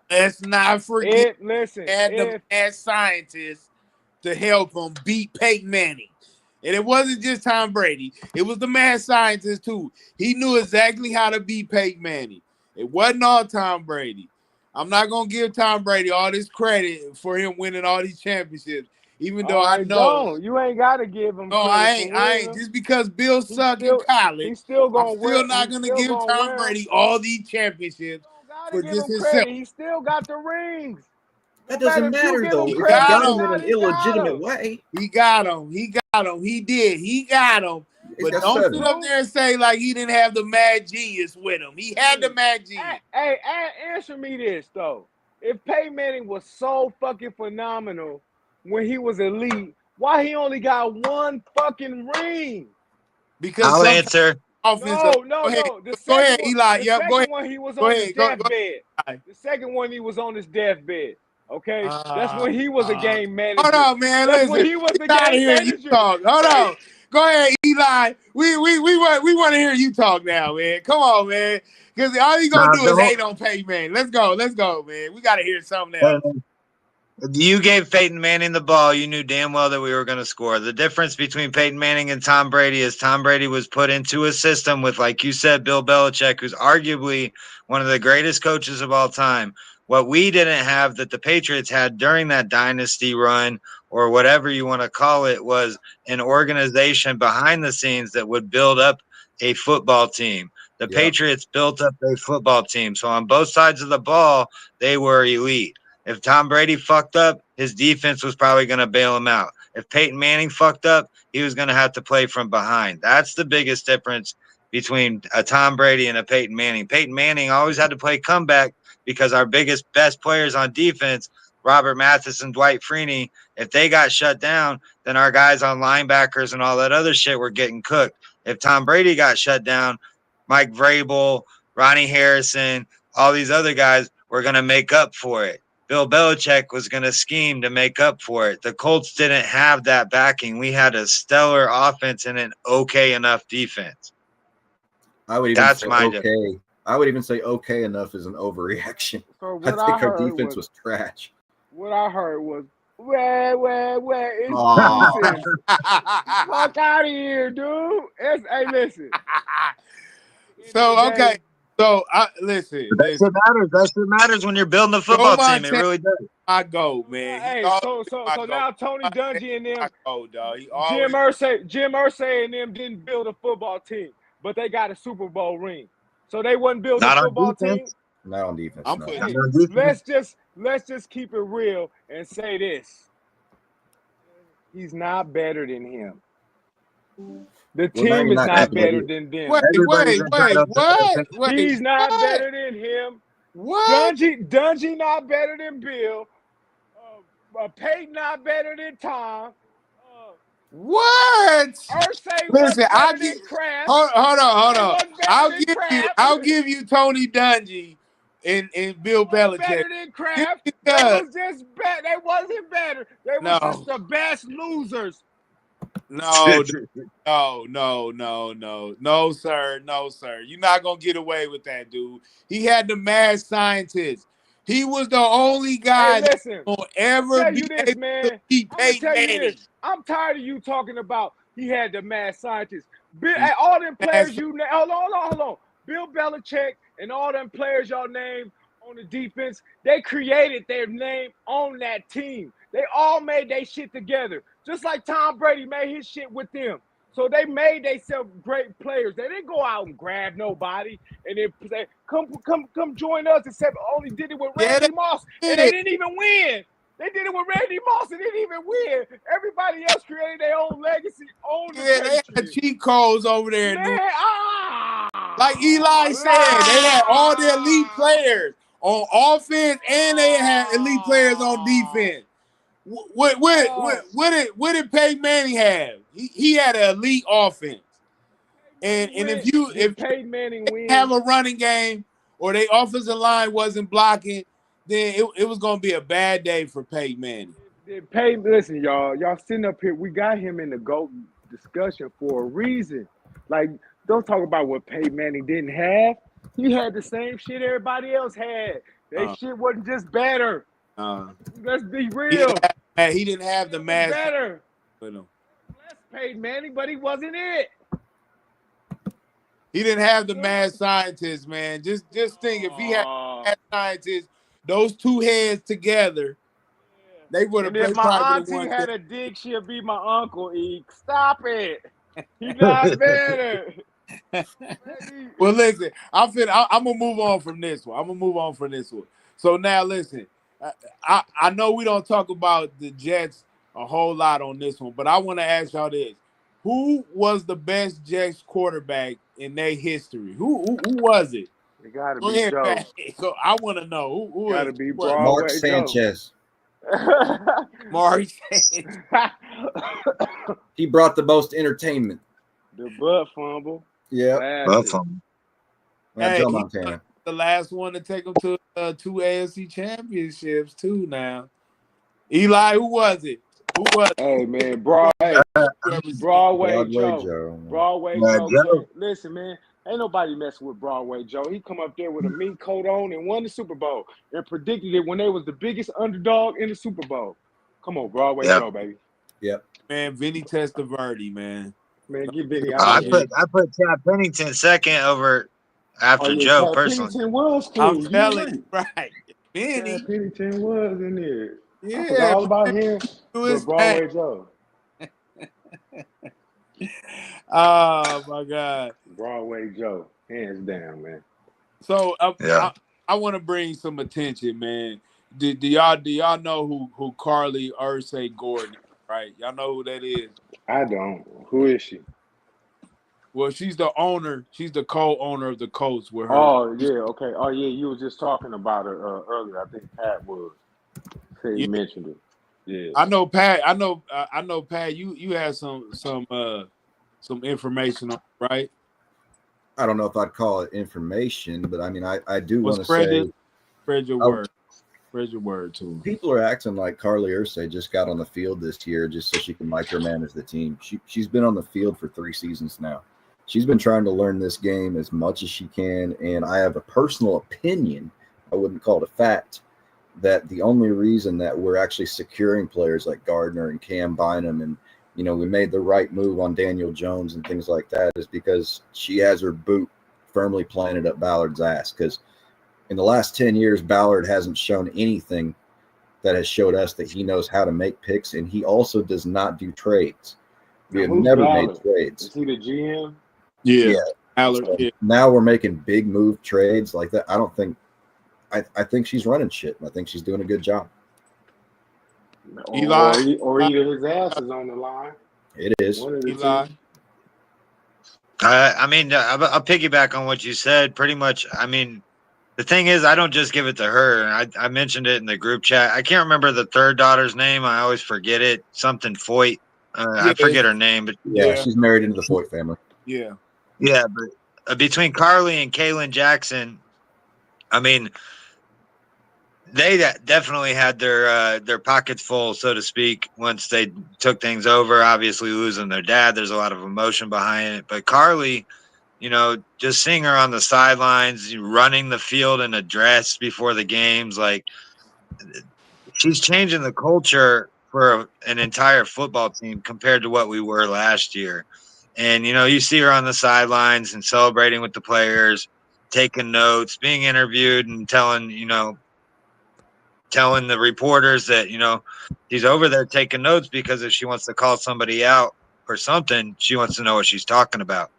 Let's not forget the mad scientists to help him beat Peyton Manning. And it wasn't just Tom Brady. It was the mad scientist too. He knew exactly how to beat Peyton Manning. It wasn't all Tom Brady. I'm not going to give Tom Brady all this credit for him winning all these championships, even though I know. You ain't got to give him credit. I ain't. Just because Bill sucked in college, I'm still not going to give Tom Brady all these championships for just himself. He still got the rings. That doesn't matter, though. If he got him in an illegitimate way. He got him. He did. He got him. But don't sit up there and say like he didn't have the mad genius with him. He had the mad genius. Hey, answer me this though. If Peyton Manning was so fucking phenomenal when he was elite, why he only got one fucking ring? Because I'll answer. No. Go ahead, Eli. Yep, go ahead. One he was on his deathbed. The second one he was on his deathbed. Okay, that's when he was a game manager. Hold on, man. That's when he was the game manager. Hold on. Go ahead, Eli. We want to hear you talk now, man. Come on, man. Because all you gonna do is hate on Peyton Manning. Let's go, man. We gotta hear something else. You gave Peyton Manning the ball. You knew damn well that we were going to score. The difference between Peyton Manning and Tom Brady is Tom Brady was put into a system with, like you said, Bill Belichick, who's arguably one of the greatest coaches of all time. What we didn't have that the Patriots had during that dynasty run, or whatever you want to call it, was an organization behind the scenes that would build up a football team. The Patriots built up a football team. So on both sides of the ball, they were elite. If Tom Brady fucked up, his defense was probably going to bail him out. If Peyton Manning fucked up, he was going to have to play from behind. That's the biggest difference between a Tom Brady and a Peyton Manning. Peyton Manning always had to play comeback because our best players on defense, Robert Mathis and Dwight Freeney, if they got shut down, then our guys on linebackers and all that other shit were getting cooked. If Tom Brady got shut down, Mike Vrabel, Ronnie Harrison, all these other guys were going to make up for it. Bill Belichick was going to scheme to make up for it. The Colts didn't have that backing. We had a stellar offense and an okay enough defense. I would even say okay enough is an overreaction. So I think our defense was trash. What I heard was, where is decent. Fuck out of here, dude. Hey, listen. So, okay. So, listen. That shit matters when you're building a football team. It really does. I go, man. Hey, so now Tony Dungy and them, Jim Irsay and them didn't build a football team, but they got a Super Bowl ring. So they wasn't building a football team. Not on defense. Let's just keep it real and say this: he's not better than him. The team is not better than them. Wait, what? He's not better than him. What? Dungy not better than Bill. Peyton not better than Tom. What? Irsay Listen, better than Kraft. Hold on. Kraft. I'll give you Tony Dungy and Bill Belichick. Better than Kraft. They was just better. They wasn't better. They was just the best losers. No, sir. You're not gonna get away with that, dude. He had the mad scientist. He was the only guy that will ever be able to beat Peyton Manning. I'm tired of you talking about he had the mad scientist. All them players hold on. Bill Belichick and all them players y'all named on the defense, they created their name on that team. They all made their shit together. Just like Tom Brady made his shit with them. So they made themselves great players. They didn't go out and grab nobody and then say, come join us, except only did it with Randy Moss. And they didn't even win. They did it with Randy Moss and didn't even win. Everybody else created their own legacy. They had cheat codes over there. Like Eli said, they had all the elite players on offense and they had elite players on defense. What did Peyton Manning have? He had an elite offense. And if Peyton Manning have a running game or their offensive line wasn't blocking, then it was gonna be a bad day for Peyton Manning. Listen, y'all sitting up here. We got him in the GOAT discussion for a reason. Like, don't talk about what Peyton Manning didn't have. He had the same shit everybody else had. They shit wasn't just better. Let's be real. He didn't have the mass. Better. Less Peyton Manning, but he wasn't it. He didn't have the mad scientist, man. Just think, if he had mad scientist, those two heads together, they would have. If my auntie had a dick, she'll be my uncle. Stop it. He not better. Well, listen, I'm gonna move on from this one. So now, listen, I know we don't talk about the Jets a whole lot on this one, but I want to ask y'all this: who was the best Jets quarterback in their history? Who was it? It gotta be Joe. So I want to know who gotta be Mark Sanchez. Mark Sanchez. He brought the most entertainment. The butt fumble. Yeah. Butt fumble. Hey, Joe Montana. The last one to take them to 2 AFC championships too. Now, Eli, who was it? Hey man, Broadway Joe. Broadway Joe. Listen, man, ain't nobody messing with Broadway Joe. He come up there with a mink coat on and won the Super Bowl and predicted it when they was the biggest underdog in the Super Bowl. Come on, Broadway Joe, baby. Yep. Man, Vinny Testaverde, man. Man, give Vinny. I put Chad Pennington second over after Joe personally. Pennington was cool. I'm telling you, right? Vinny Pennington was in there. Yeah, all about him. But Broadway Joe. Oh my God, Broadway Joe, hands down, man. So I want to bring some attention, man. Do y'all know who Carly Ursay Gordon is, right? Y'all know who that is? I don't. Who is she? Well, she's the owner. She's the co-owner of the Colts with her. Oh yeah, okay. Oh yeah, you was just talking about her earlier. I think Pat was. You mentioned it. Yeah. I know Pat. You have some information on, right? I don't know if I'd call it information, but I mean, I do want to say, spread your word. Spread your word to them. People are acting like Carly Ursay just got on the field this year just so she can micromanage the team. She's been on the field for 3 seasons now. She's been trying to learn this game as much as she can, and I have a personal opinion. I wouldn't call it a fact, that the only reason that we're actually securing players like Gardner and Cam Bynum and, we made the right move on Daniel Jones and things like that is because she has her boot firmly planted up Ballard's ass. Because in the last 10 years, Ballard hasn't shown anything that has showed us that he knows how to make picks, and he also does not do trades. We have never made trades. Is he the GM? Yeah. Ballard, so now we're making big move trades like that. I think she's running shit, and I think she's doing a good job. Eli, or either his ass is on the line. It is. Eli. I mean, I'll piggyback on what you said. Pretty much, I mean, The thing is, I don't just give it to her. I mentioned it in the group chat. I can't remember the third daughter's name. I always forget it. Something Foyt. I forget her name, but yeah, she's married into the Foyt family. Yeah. Yeah, but between Carly and Kaylin Jackson, I mean, they definitely had their pockets full, so to speak, once they took things over. Obviously, losing their dad, there's a lot of emotion behind it. But Carly, just seeing her on the sidelines, running the field in a dress before the games, like she's changing the culture for an entire football team compared to what we were last year. And, you see her on the sidelines and celebrating with the players, taking notes, being interviewed and telling the reporters that, she's over there taking notes because if she wants to call somebody out for something, she wants to know what she's talking about.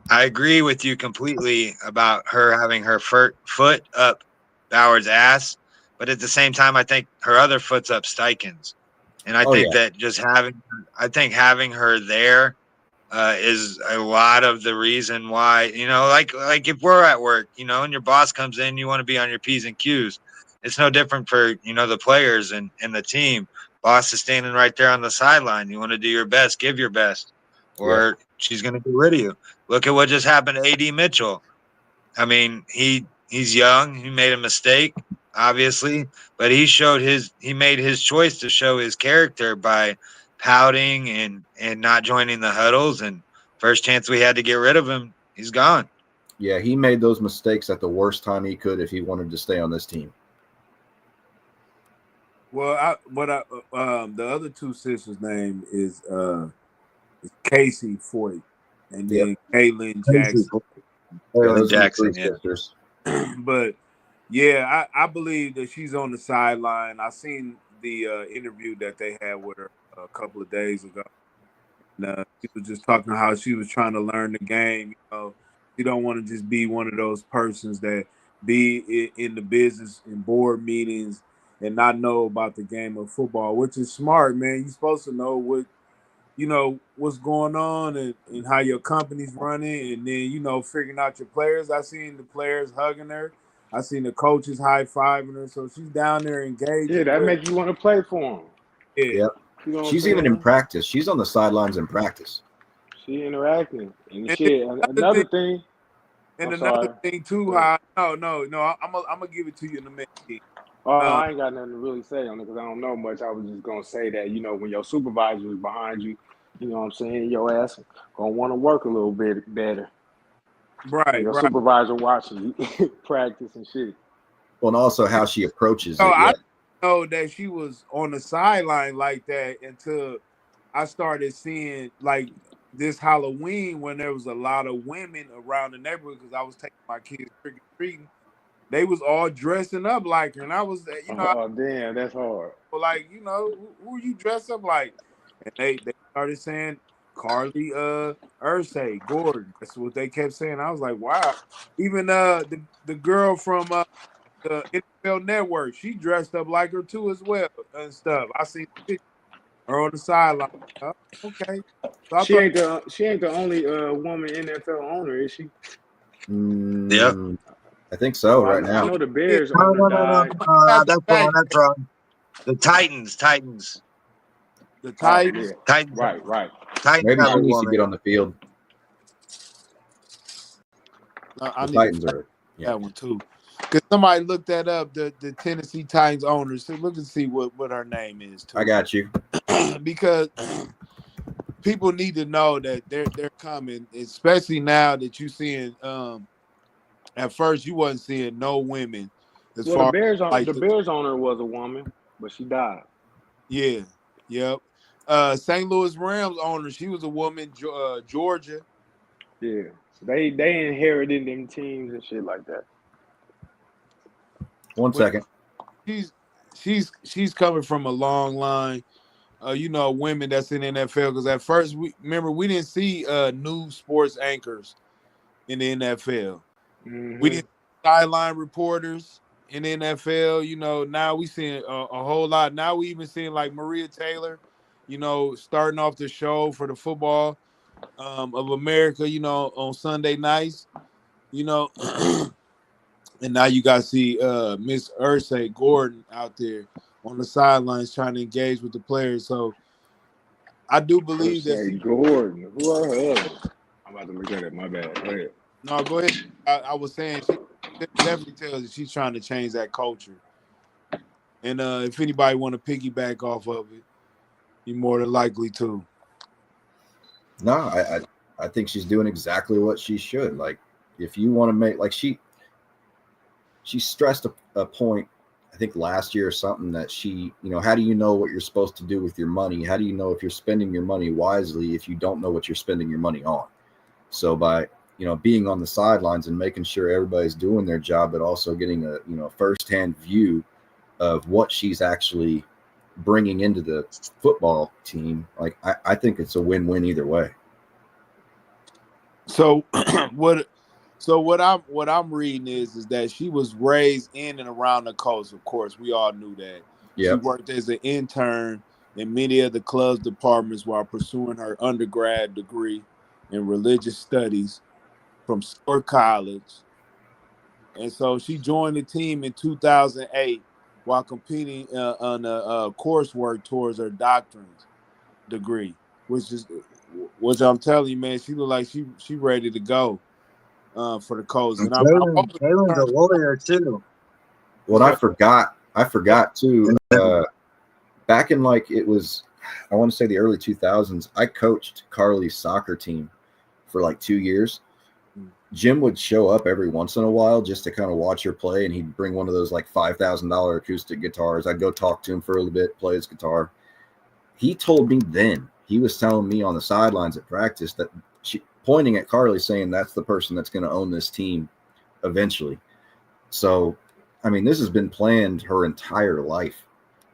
I agree with you completely about her having her foot up Bauer's ass, but at the same time, I think her other foot's up Steichen's. And I think that just having her there is a lot of the reason why, like if we're at work, and your boss comes in, you want to be on your P's and Q's. It's no different for, the players and the team. Boss is standing right there on the sideline. You want to do your best, give your best, or she's going to get rid of you. Look at what just happened to A.D. Mitchell. I mean, he's young. He made a mistake, obviously, but he made his choice to show his character by pouting and not joining the huddles. And first chance we had to get rid of him, he's gone. Yeah, he made those mistakes at the worst time he could if he wanted to stay on this team. Well, the other two sisters' name is Casey Foyt, and then Kaylin Jackson. Kaylin Jackson, sisters. But yeah, I believe that she's on the sideline. I seen the interview that they had with her a couple of days ago. And, she was just talking how she was trying to learn the game. You don't want to just be one of those persons that be in the business in board meetings and not know about the game of football, which is smart, man. You're supposed to know what's going on and how your company's running, and then, figuring out your players. I seen the players hugging her. I seen the coaches high-fiving her. So she's down there engaged. Yeah, that makes you want to play for them. Yeah. Yep. She's even in practice. She's on the sidelines in practice. She interacting. And shit, another thing. And another thing, too, no, I'm going to give it to you in a minute. I ain't got nothing to really say on it because I don't know much. I was just going to say that, when your supervisor is behind you, you know what I'm saying, your ass going to want to work a little bit better. Right, your supervisor watching you practice and shit. Well, and also how she approaches it. I didn't know that she was on the sideline like that until I started seeing, like, this Halloween when there was a lot of women around the neighborhood because I was taking my kids trick-or-treating. They was all dressing up like her, and I was, Oh, damn, that's hard. Like, who you dress up like? And they started saying Carly Ursay Gordon. That's what they kept saying. I was like, wow. Even the girl from the NFL Network, she dressed up like her too as well and stuff. I seen her on the sideline. Okay. So she ain't the only woman NFL owner, is she? Yep. I think so right now. I know the Bears No, that's wrong. The Titans. The Titans. Yeah. Titans. Right. Titans. Maybe she needs to get on the field. The Titans are that one too. Because somebody looked that up, the Tennessee Titans owner. So look and see what her name is too. I got you. Because people need to know that they're coming, especially now that you're seeing at first you wasn't seeing no women. The Bears owner was a woman, but she died. Yeah. Yep. St. Louis Rams owner, she was a woman, Georgia. Yeah. So they inherited them teams and shit like that. One second. She's coming from a long line. Women that's in the NFL, because at first we didn't see news sports anchors in the NFL. Mm-hmm. We didn't see sideline reporters in the NFL. Now we seeing a whole lot. Now we even seeing like Maria Taylor, starting off the show for the football of America, on Sunday nights, and And now you got to see Miss Ursay Gordon out there on the sidelines trying to engage with the players. So I do believe that. Say Gordon. Who are her husband? I'm about to look at it. My bad. Go ahead. No, go ahead. I was saying she definitely tells that she's trying to change that culture. And if anybody want to piggyback off of it, you're more than likely to. No, I think she's doing exactly what she should. Like, if you want to make, like, she stressed a point, I think last year or something, that she, how do you know what you're supposed to do with your money? How do you know if you're spending your money wisely if you don't know what you're spending your money on? So by, being on the sidelines and making sure everybody's doing their job, but also getting a, firsthand view of what she's actually bringing into the football team, like, I think it's a win-win either way. So what I'm reading is that she was raised in and around the coast. Of course, we all knew that. Yep. She worked as an intern in many of the club's departments while pursuing her undergrad degree in religious studies from Stewart College. And so she joined the team in 2008 while competing on coursework towards her doctorate degree, which I'm telling you, man, she looked like she ready to go for the Colts. And Kalen's a lawyer too. Well, I forgot too. Back in, like, it was, I want to say the early 2000s, I coached Carly's soccer team for like 2 years. Jim would show up every once in a while just to kind of watch her play, and he'd bring one of those like $5,000 acoustic guitars. I'd go talk to him for a little bit, play his guitar. He told me then, he was telling me on the sidelines at practice that pointing at Carly, saying that's the person that's going to own this team eventually. So, I mean, this has been planned her entire life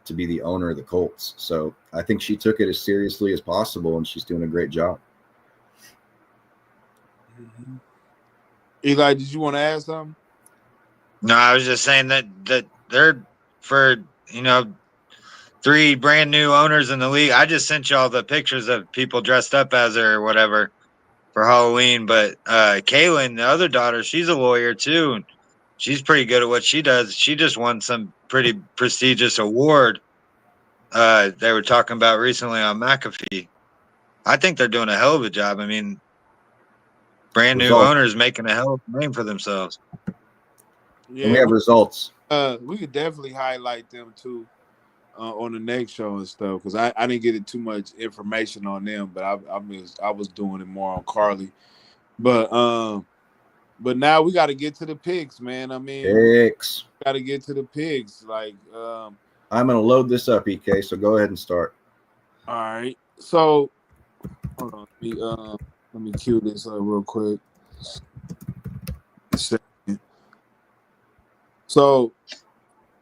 to be the owner of the Colts. So I think she took it as seriously as possible, and she's doing a great job. Mm-hmm. Eli, did you want to add something? No, I was just saying that they're for, 3 brand new owners in the league. I just sent y'all the pictures of people dressed up as her or whatever for Halloween. But Kaylin, the other daughter, she's a lawyer too. And she's pretty good at what she does. She just won some pretty prestigious award they were talking about recently on McAfee. I think they're doing a hell of a job. I mean, brand new owners making a hell of a name for themselves. Yeah, and we have results. We could definitely highlight them too on the next show and stuff, because I didn't get too much information on them, but I was doing it more on Carly. But now we got to get to the picks, man. I mean, picks. Got to get to the picks. Like, I'm gonna load this up, EK. So go ahead and start. All right. So hold on. Let me cue this up real quick. So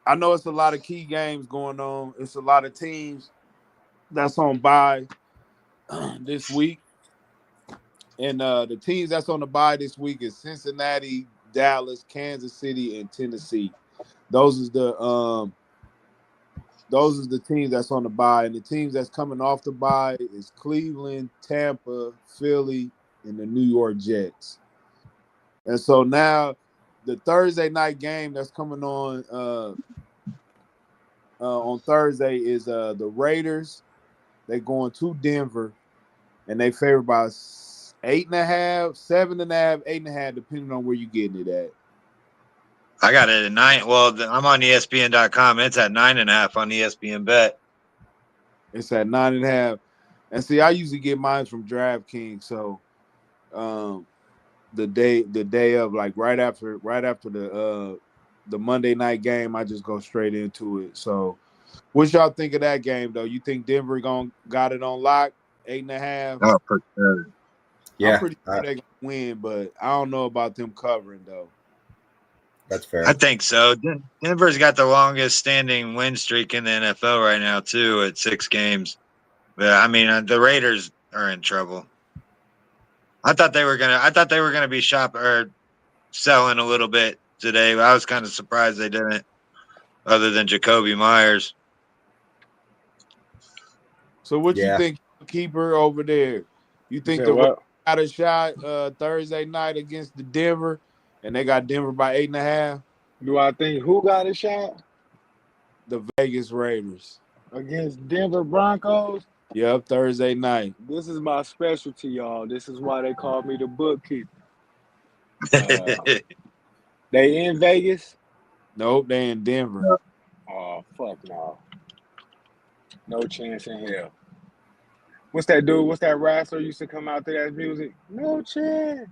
I know it's a lot of key games going on. It's a lot of teams that's on bye this week. And the teams that's on the bye this week is Cincinnati, Dallas, Kansas City, and Tennessee. Those is the teams that's on the bye. And the teams that's coming off the bye is Cleveland, Tampa, Philly, and the New York Jets. And so now the Thursday night game that's coming on Thursday is the Raiders. They're going to Denver, and they favored by 8.5, 7.5, 8.5, depending on where you're getting it at. I got it at 9. Well, I'm on ESPN.com. It's at 9.5 on ESPN Bet. It's at 9.5. And see, I usually get mine from DraftKings. So, the day of, like right after the Monday night game, I just go straight into it. So, what y'all think of that game though? You think Denver got it on lock? 8.5? Oh, for sure. Yeah, I'm pretty sure they gonna win, but I don't know about them covering though. That's fair. I think so. Denver's got the longest standing win streak in the NFL right now too, at 6 games. But I mean, the Raiders are in trouble. I thought they were gonna be selling a little bit today. But I was kind of surprised they didn't, other than Jacoby Myers. So what you think, keeper over there? You think the Raiders got a shot Thursday night against the Denver, and they got Denver by 8.5? Do I think who got a shot The Vegas Raiders. against Denver Broncos? Yep, Thursday night. This is my specialty, y'all. This is why they call me the bookkeeper. They in Vegas? Nope, they in Denver. Oh, fuck no. No chance in hell. What's that dude? What's that wrestler used to come out to that music? No chance.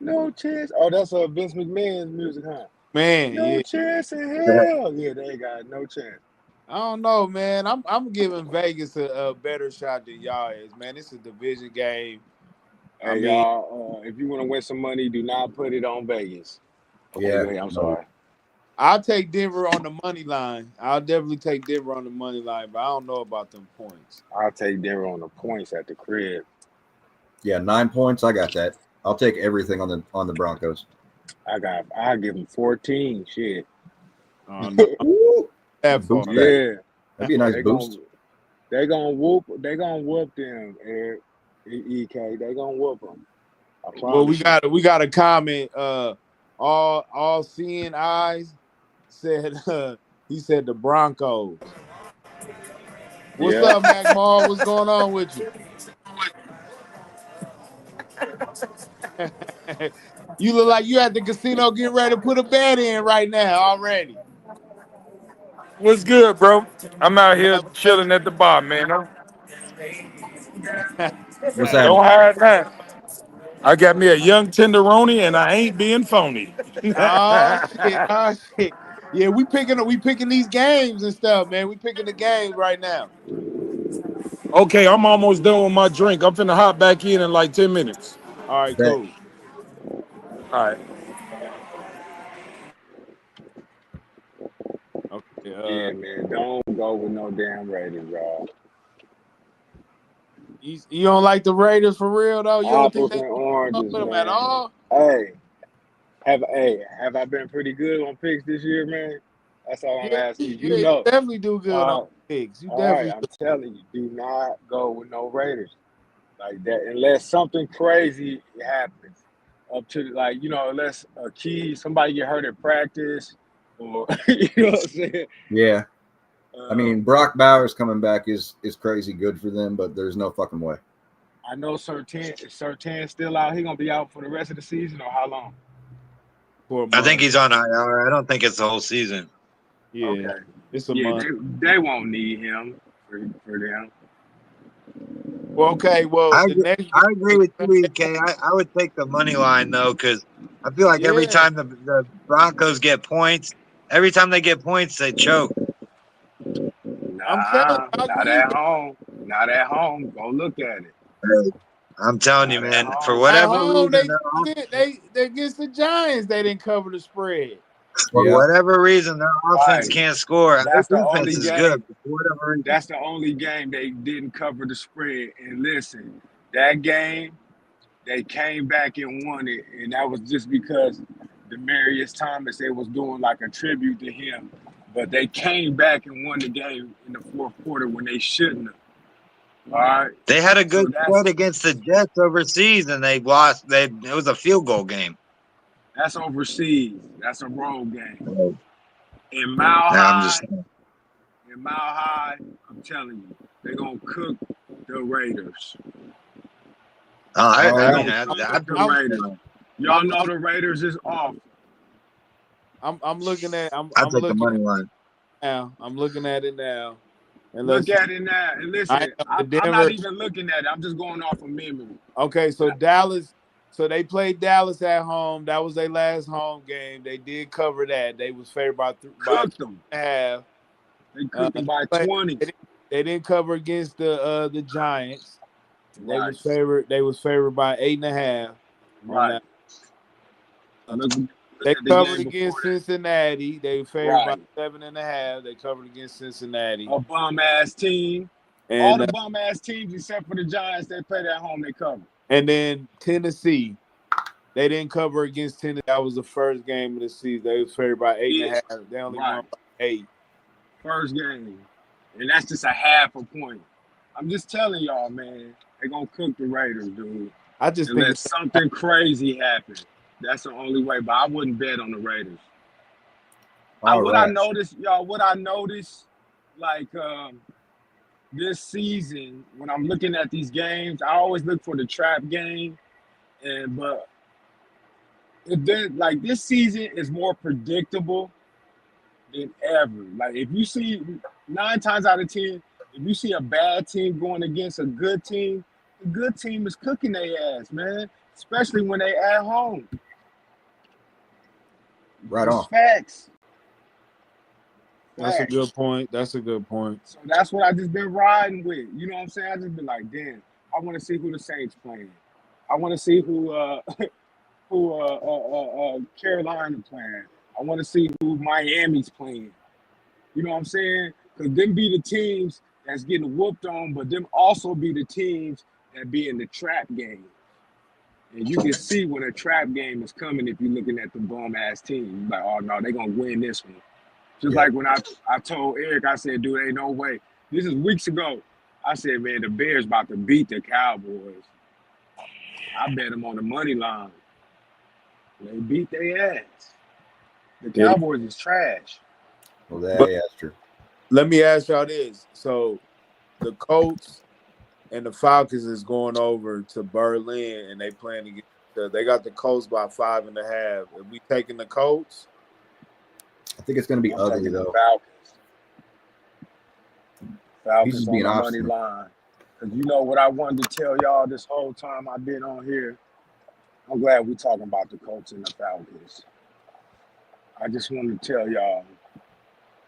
No chance. Oh, that's Vince McMahon's music, huh? Man, No yeah. chance in hell. Yeah, they ain't got no chance. I don't know, man. I'm giving Vegas a better shot than y'all is, man. It's a division game. Hey, y'all, if you want to win some money, do not put it on Vegas. Yeah, I'm sorry. I'll take Denver on the money line. I'll definitely take Denver on the money line, but I don't know about them points. I'll take Denver on the points at the crib. Yeah, 9 points. I got that. I'll take everything on the Broncos. I give them 14. Shit. No, that far. Yeah, that'd be a nice boost. They gonna whoop them. EK, they gonna whoop them. Well, we got a comment. All seeing eyes said he said the Broncos. What's up, Mac Mall? What's going on with you? You look like you at the casino getting ready to put a bet in right now already. What's good, bro? I'm out here chilling at the bar, man. What's that? Don't hide that. I got me a young tenderoni, and I ain't being phony. Oh shit! Yeah, we picking these games and stuff, man. We picking the games right now. Okay, I'm almost done with my drink. I'm finna hop back in like 10 minutes. All right, cool. All right. Okay. Yeah, man. Don't go with no damn Raiders, y'all. You don't like the Raiders for real though? You don't Apples think and oranges, them man. at all? Hey, have I been pretty good on picks this year, man? That's all I'm asking. You know, you definitely do good on picks. You definitely. I'm telling you, do not go with no Raiders like that unless something crazy happens. Up to unless somebody get hurt at practice, or you know what I'm saying? Yeah. I mean, Brock Bowers coming back is crazy good for them, but there's no fucking way. I know Surtain's still out. He gonna be out for the rest of the season, or how long? I think he's on IR. I don't think it's the whole season. Yeah, okay. It's a month. They won't need him for them. Well, okay. Well, I agree with you, EK. I would take the money line though, because I feel like every time the Broncos get points, every time they get points, they choke. Not at home. Not at home. Go look at it. I'm telling you, man. For whatever reason, they against the Giants, they didn't cover the spread. For whatever reason, their offense can't score. That's Their the defense only is game. good. For whatever reason. That's the only game they didn't cover the spread. And listen, that game, they came back and won it, and that was just because Demaryius Thomas, they was doing like a tribute to him. But they came back and won the game in the fourth quarter when they shouldn't have. All right. They had a good spread against the Jets overseas, and they lost. It was a field goal game. That's overseas. That's a road game. In Mile High, I'm telling you, they're gonna cook the Raiders. The Raiders. Y'all know the Raiders is off. I'm looking at. I'm take looking the money line. Now. I'm looking at it now. And look at it now. And listen, I'm not even looking at it. I'm just going off of memory. Okay, so Dallas. So they played Dallas at home. That was their last home game. They did cover that. They was favored by 2.5. They cooked them by 20. They didn't cover against the Giants. They was favored. They was favored by 8.5. Right. They covered against Cincinnati. They were favored by 7.5. They covered against Cincinnati. A bum ass team. And all the bum ass teams except for the Giants, they played at home. They covered. And then Tennessee, they didn't cover against Tennessee. That was the first game of the season. They was favored by 8.5. They only won by 8. First game. And that's just a half a point. I'm just telling y'all, man, they're going to cook the Raiders, dude. I just Unless something crazy happens. That's the only way. But I wouldn't bet on the Raiders. what I noticed, y'all, like this season, when I'm looking at these games, I always look for the trap game, but it did, like this season is more predictable than ever. Like if you see 9 times out of 10, if you see a bad team going against a good team, the good team is cooking their ass, man. Especially when they at home. Right It's on. facts. That's a good point. That's a good point. So that's what I just been riding with. You know what I'm saying? I just been like, damn, I want to see who the Saints playing. I want to see who Carolina playing. I want to see who Miami's playing. You know what I'm saying? Because them be the teams that's getting whooped on, but them also be the teams that be in the trap game. And you can see when a trap game is coming if you're looking at the bum-ass team. You're like, oh, no, they're going to win this one. Just like when I told Eric, I said, dude, ain't no way. This is weeks ago. I said, man, the Bears about to beat the Cowboys. I bet them on the money line. They beat their ass. The Cowboys is trash. Well, that's true. Let me ask y'all this. So the Colts and the Falcons is going over to Berlin, and they playing against. They got the Colts by 5.5. Are we taking the Colts? I think it's going to be ugly though. Falcons He's on being the money line. Because you know what I wanted to tell y'all this whole time I've been on here. I'm glad we're talking about the Colts and the Falcons. I just wanted to tell y'all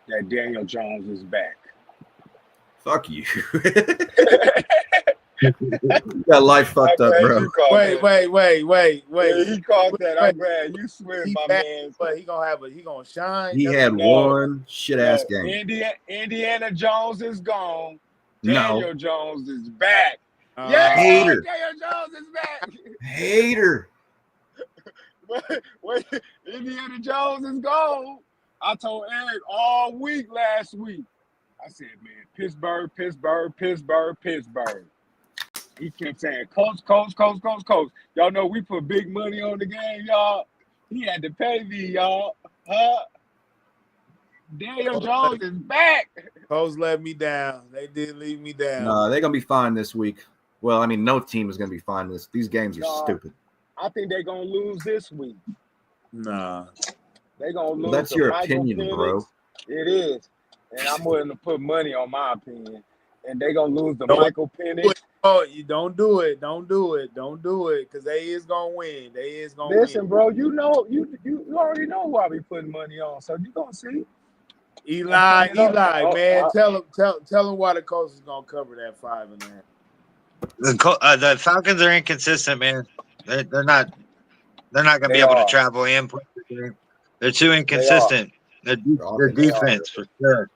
that Daniel Jones is back. Fuck you. That life fucked up, bro. Wait. Yeah, he called that. I'm glad you swim, my man. But he gonna shine. He had one shit ass game. Indiana Jones is gone. No. Daniel Jones is back. Hater. Daniel Jones is back. Hater. Wait, Indiana Jones is gone. I told Eric all week last week. I said, man, Pittsburgh. He kept saying, Coach. Y'all know we put big money on the game, y'all. He had to pay me, y'all. Daniel Jones is back. Colts let me down. They did leave me down. No, they're going to be fine this week. Well, I mean, no team is going to be fine. These games are stupid. I think they're going to lose this week. Nah. They're going to lose. Well, that's your opinion, bro. It is. And I'm willing to put money on my opinion. And they're going to lose to Michael Penix. Oh, you don't do it. Don't do it. Because they is going to win. Listen, bro, you know, you already know who I be putting money on. So you're going to see. Eli, man, tell him why the Colts is going to cover that 5.5. The Falcons are inconsistent, man. They're not going to be able to travel and play the game. They're too inconsistent. Their defense for sure.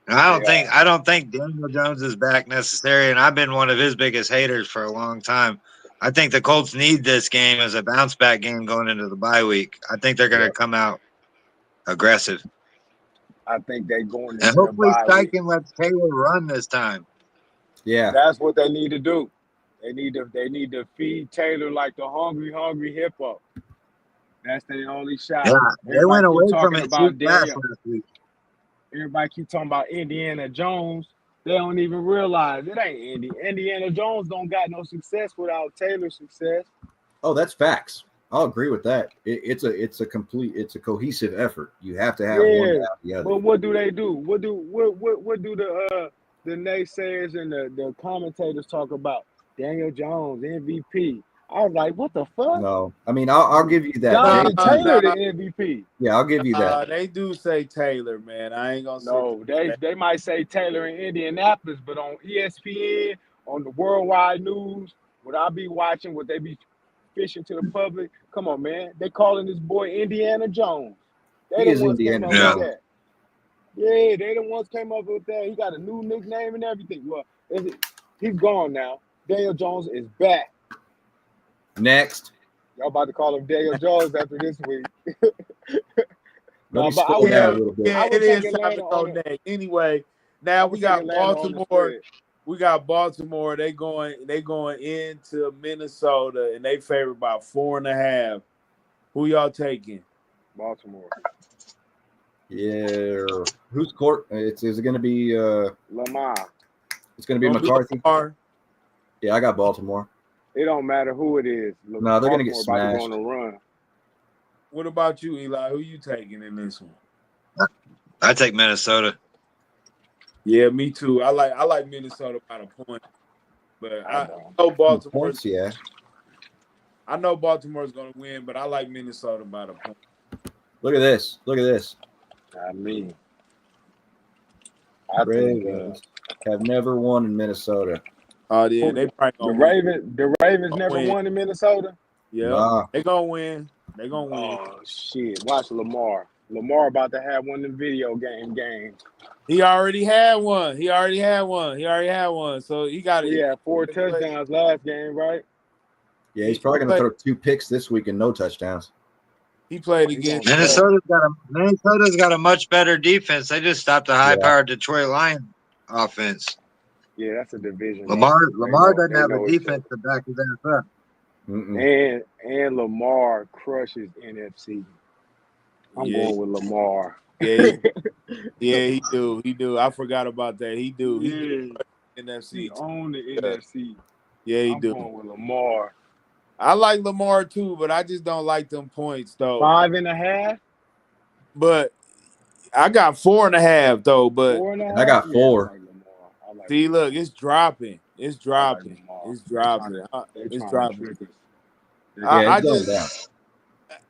And I don't think Daniel Jones is back necessarily, and I've been one of his biggest haters for a long time. I think the Colts need this game as a bounce back game going into the bye week. I think they're going to come out aggressive. I think they're going into and hopefully Steichen lets Taylor run this time. Yeah, that's what they need to do. They need to feed Taylor like the hungry hippo. That's their only shot. Yeah, they went away from it too fast last week. Everybody keep talking about Indiana Jones. They don't even realize it ain't Indiana Jones don't got no success without Taylor's success. Oh, that's facts. I'll agree with that. It's a cohesive effort. You have to have one without the other. But what do they do? What do the naysayers and the commentators talk about? Daniel Jones, MVP. I was like, what the fuck? No, I mean, I'll give you that. Jonathan Taylor, the MVP. Yeah, I'll give you that. They do say Taylor, man. I ain't gonna say. No, they might say Taylor in Indianapolis, but on ESPN, on the worldwide news, what I be watching, what they be fishing to the public. Come on, man. They calling this boy Indiana Jones. He is Indiana Jones. Yeah, they the ones came up with that. He got a new nickname and everything. Well, he's gone now. Daniel Jones is back. Next. Y'all about to call him Daniel Jones after this week. It is time to go next. Anyway, now we got Baltimore. We got Baltimore. They going into Minnesota, and they favored by 4.5. Who y'all taking? Baltimore. Yeah. Who's court? Is it going to be Lamar. It's going to be McCarthy? Yeah, I got Baltimore. It don't matter who it is. No, they're going to get Baltimore about to smashed. go on a run. What about you, Eli? Who you taking in this one? I take Minnesota. Yeah, me too. I like Minnesota by the point, but I know Baltimore. Points, yeah. I know Baltimore's going to win, but I like Minnesota by the point. Look at this. I mean, Ravens have never won in Minnesota. Oh yeah, they probably gonna win. The Ravens never won in Minnesota. Yeah, nah. they gonna win. Oh shit! Watch Lamar. Lamar about to have one of the video games. He already had one. So he got it. He had 4 touchdowns last game, right? Yeah, he's probably going to throw 2 picks this week and no touchdowns. He played against Minnesota's got a much better defense. They just stopped the high-powered Detroit Lions offense. Yeah, that's a division. Lamar doesn't have a defense to back his ass up. And Lamar crushes NFC. I'm going with Lamar. Yeah, he do. I forgot about that. He do. He NFC. He own the NFC. Yeah, he I'm do. going with Lamar. I like Lamar too, but I just don't like them points though. 5.5. But I got 4.5 though. But 4.5? I got 4. See, look, it's dropping. It's dropping.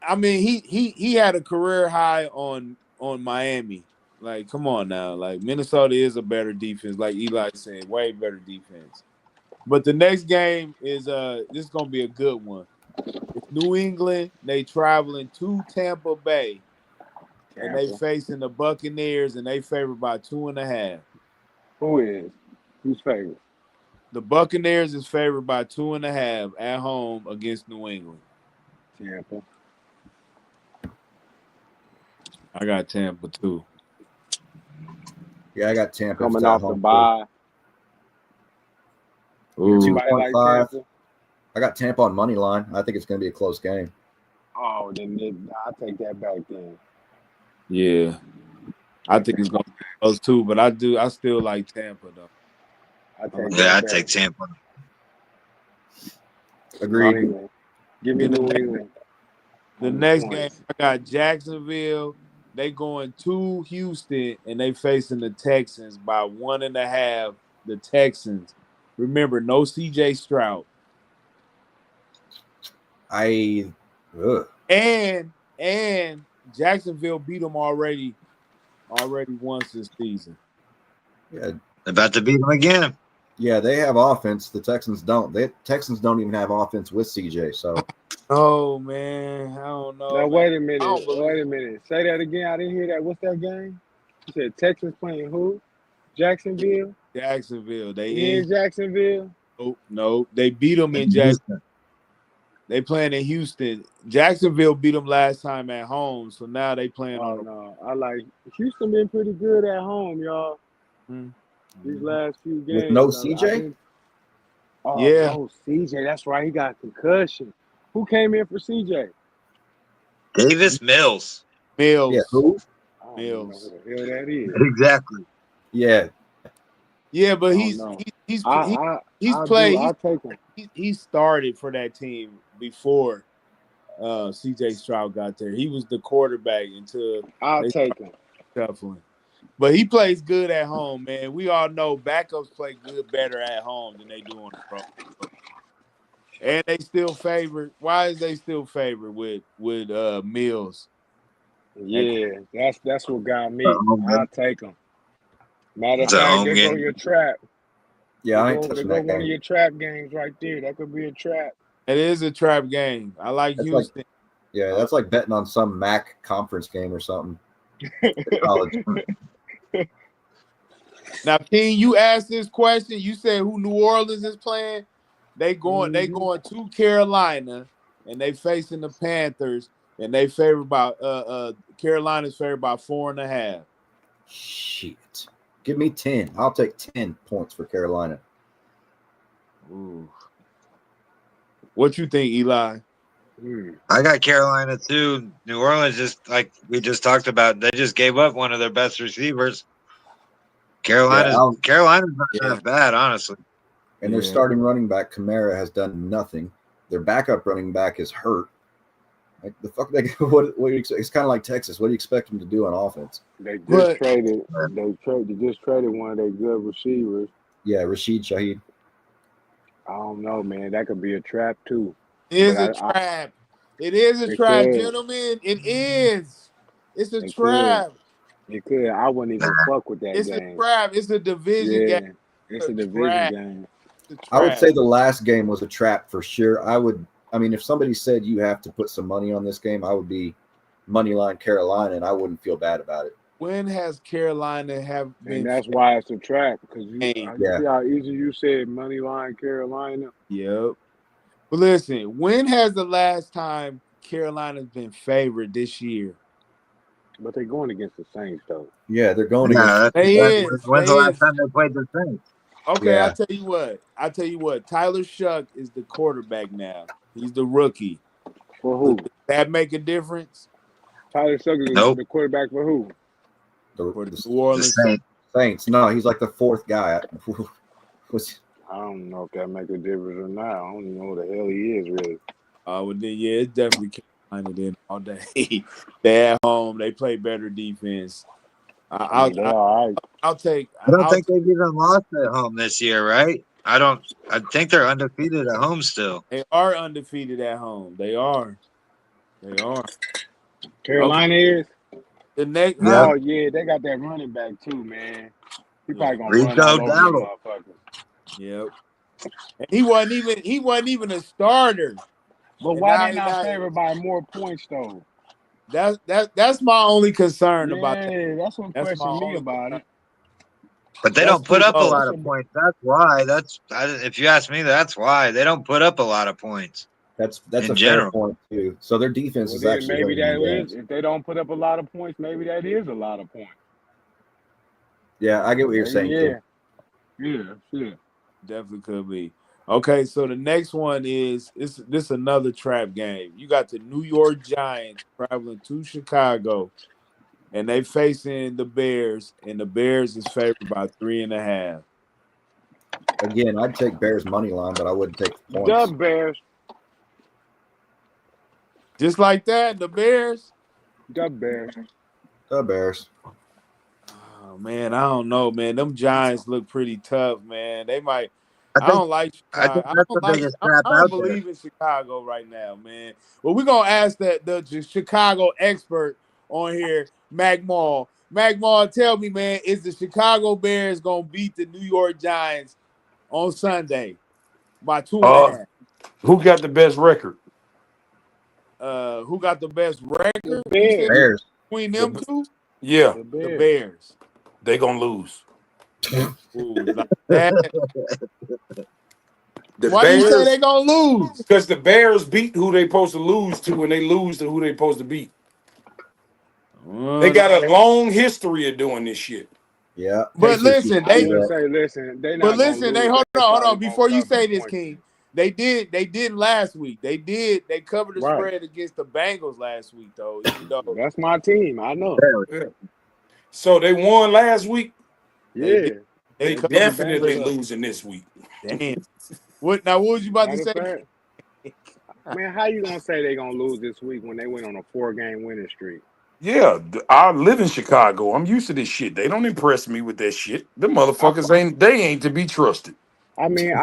I mean, he had a career high on Miami. Like, come on now. Like, Minnesota is a better defense. Like Eli said, way better defense. But the next game is this is gonna be a good one. It's New England. They traveling to Tampa Bay, and they facing the Buccaneers, and they favored by 2.5. Who's favored? The Buccaneers is favored by 2.5 at home against New England. Tampa. I got Tampa too. Yeah, I got Tampa coming off the bye. 2.5. I got Tampa on money line. I think it's going to be a close game. Oh, then I'll take that back then. Yeah, I think it's going to be close too, but I still like Tampa though. I take Tampa. Agreed. Give me New England. The next game, I got Jacksonville. They going to Houston, and they facing the Texans by 1.5. The Texans. Remember, no C.J. Stroud. And Jacksonville beat them already once this season. Yeah, about to beat them again. Yeah, they have offense. The Texans don't. The Texans don't even have offense with CJ. So. Oh man, I don't know. Now wait a minute. Say that again. I didn't hear that. What's that game? You said Texans playing who? Jacksonville. They in Jacksonville. No, they beat them in Jacksonville. They playing in Houston. Jacksonville beat them last time at home, so now they playing on. No, I like Houston. Been pretty good at home, y'all. These last few games. With no CJ. No CJ. That's right. He got a concussion. Who came in for CJ? Davis Mills. Yeah, who? Mills. Who the hell that is? Exactly. Yeah. Yeah, but he's played. He started for that team before CJ Stroud got there. He was the quarterback until I'll take him. Shuffling. But he plays good at home, man. We all know backups play better at home than they do on the road. And they still favored. Why is they still favored with Mills? Yeah, that's what got me. I'll take him. Matter of fact, there go your trap. Yeah, I ain't touching that game. One of your trap games right there. That could be a trap. It is a trap game. I like Houston. That's like betting on some MAC conference game or something. Now, King, you asked this question. You said who New Orleans is playing. They going to Carolina, and they facing the Panthers, and they favored by Carolina's favored by 4.5. Shit. Give me 10. I'll take 10 points for Carolina. Ooh. What you think, Eli? I got Carolina too. New Orleans, just like we just talked about, they just gave up one of their best receivers. Carolina's not that bad, honestly. And their starting running back, Kamara, has done nothing. Their backup running back is hurt. Like the fuck, what do you expect? It's kind of like Texas. What do you expect them to do on offense? They just traded one of their good receivers. Yeah, Rashid Shaheed. I don't know, man. That could be a trap too. It is a trap. It is a trap, could. Gentlemen. It is. It's a trap. It could. I wouldn't even fuck with that It's game. a trap. It's a division game. It's a division game. I would say the last game was a trap for sure. I mean, if somebody said you have to put some money on this game, I would be moneyline Carolina, and I wouldn't feel bad about it. When has Carolina have been? And that's why it's a trap, because you see how easy you said moneyline Carolina. Yep. But listen, when has the last time Carolina's been favored this year? But they're going against the Saints, though. Yeah, they're going against. When's the last time they played the Saints? Okay, yeah. I tell you what. Tyler Shuck is the quarterback now. He's the rookie. For who? Does that make a difference? Tyler Shuck is the quarterback for who? For the New Orleans Saints. No, he's like the fourth guy. I don't know if that makes a difference or not. I don't even know what the hell he is, really. Well, then, yeah, it's definitely Carolina then all day. They're at home. They play better defense. I'll take. I don't think they've even lost at home this year, right? I think they're undefeated at home still. They are undefeated at home. They are. Carolina is. The next. Oh yeah, they got that running back too, man. He probably gonna run all over them motherfuckers. Yep. And he wasn't even a starter. But why they not favored by more points though? That's my only concern about that. Yeah, that's what questions me about it. But they don't put up a lot of points. That's why. If you ask me, that's why they don't put up a lot of points. That's a fair point too. So their defense is actually maybe that is. If they don't put up a lot of points, maybe that is a lot of points. Yeah, I get what you're saying. Yeah. Definitely could be. Okay, so the next one is this another trap game. You got the New York Giants traveling to Chicago, and they facing the Bears, and the Bears is favored by 3.5. Again, I'd take Bears money line, but I wouldn't take the points. The Bears. Just like that, the Bears. The Bears. The Bears. Oh man, I don't know, man. Them Giants look pretty tough, man. They might. I don't like Chicago. I don't believe in Chicago right now, man. Well, we're gonna ask the Chicago expert on here, Mac Mall. Mac Mall, tell me, man, is the Chicago Bears gonna beat the New York Giants on Sunday by 2.5? Who got the best record? Who got the best record? The Bears. Between them two? Yeah. The Bears. They gonna lose. Ooh, like that. Why do you say they gonna lose? Because the Bears beat who they supposed to lose to, and they lose to who they supposed to beat. They got a long history of doing this shit. Yeah, but listen, hold on. Before you say this, King, they did last week. They covered the spread against the Bengals last week, though. That's my team. I know. Yeah. So they won last week. Yeah, they definitely losing this week. Damn. What was you about to say? Man, how you gonna say they gonna lose this week when they went on a 4-game winning streak? Yeah, I live in Chicago. I'm used to this shit. They don't impress me with that shit. The motherfuckers ain't to be trusted. I mean,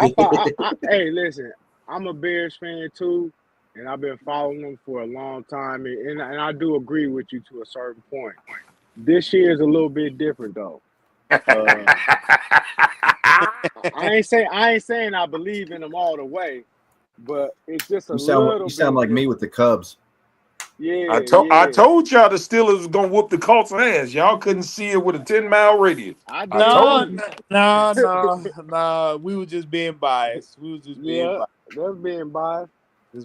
hey, listen, I'm a Bears fan too, and I've been following them for a long time, and I do agree with you to a certain point. This year is a little bit different though. I ain't saying I believe in them all the way, but it's just you sound like me with the Cubs. Yeah, I told y'all the Steelers was gonna whoop the Colts' ass. Y'all couldn't see it with a 10-mile radius. No. We were just being biased. Just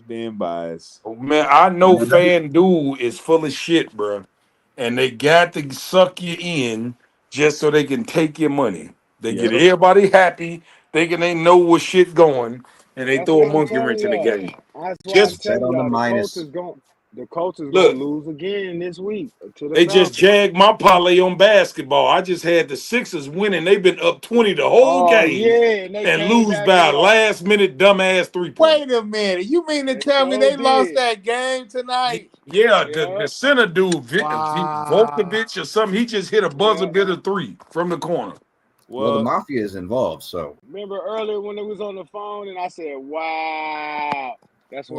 being biased. Oh, man, I know FanDuel is full of shit, bro, and they got to suck you in just so they can take your money. They get everybody happy, thinking they know what shit going, and they That's throw what a I'm monkey telling wrench in the y'all. game. That's why I'm Just Bet telling on the y'all minus. the Colts is gonna look, lose again this week to the they just Falcons. jagged my parlay on basketball. I just had the Sixers winning. They've been up 20 the whole Oh game yeah, and they and came lose back by and a lost. last minute dumbass 3-point. Wait a minute. You mean to They tell me sure they lost did. that game tonight? Yeah, the Yeah, center dude, Wow. Volkovich or something, he just hit a buzzer yeah. beater 3 from the corner. Well, the Well, mafia is involved, so Remember earlier when it was on the phone and I said, "Wow." That's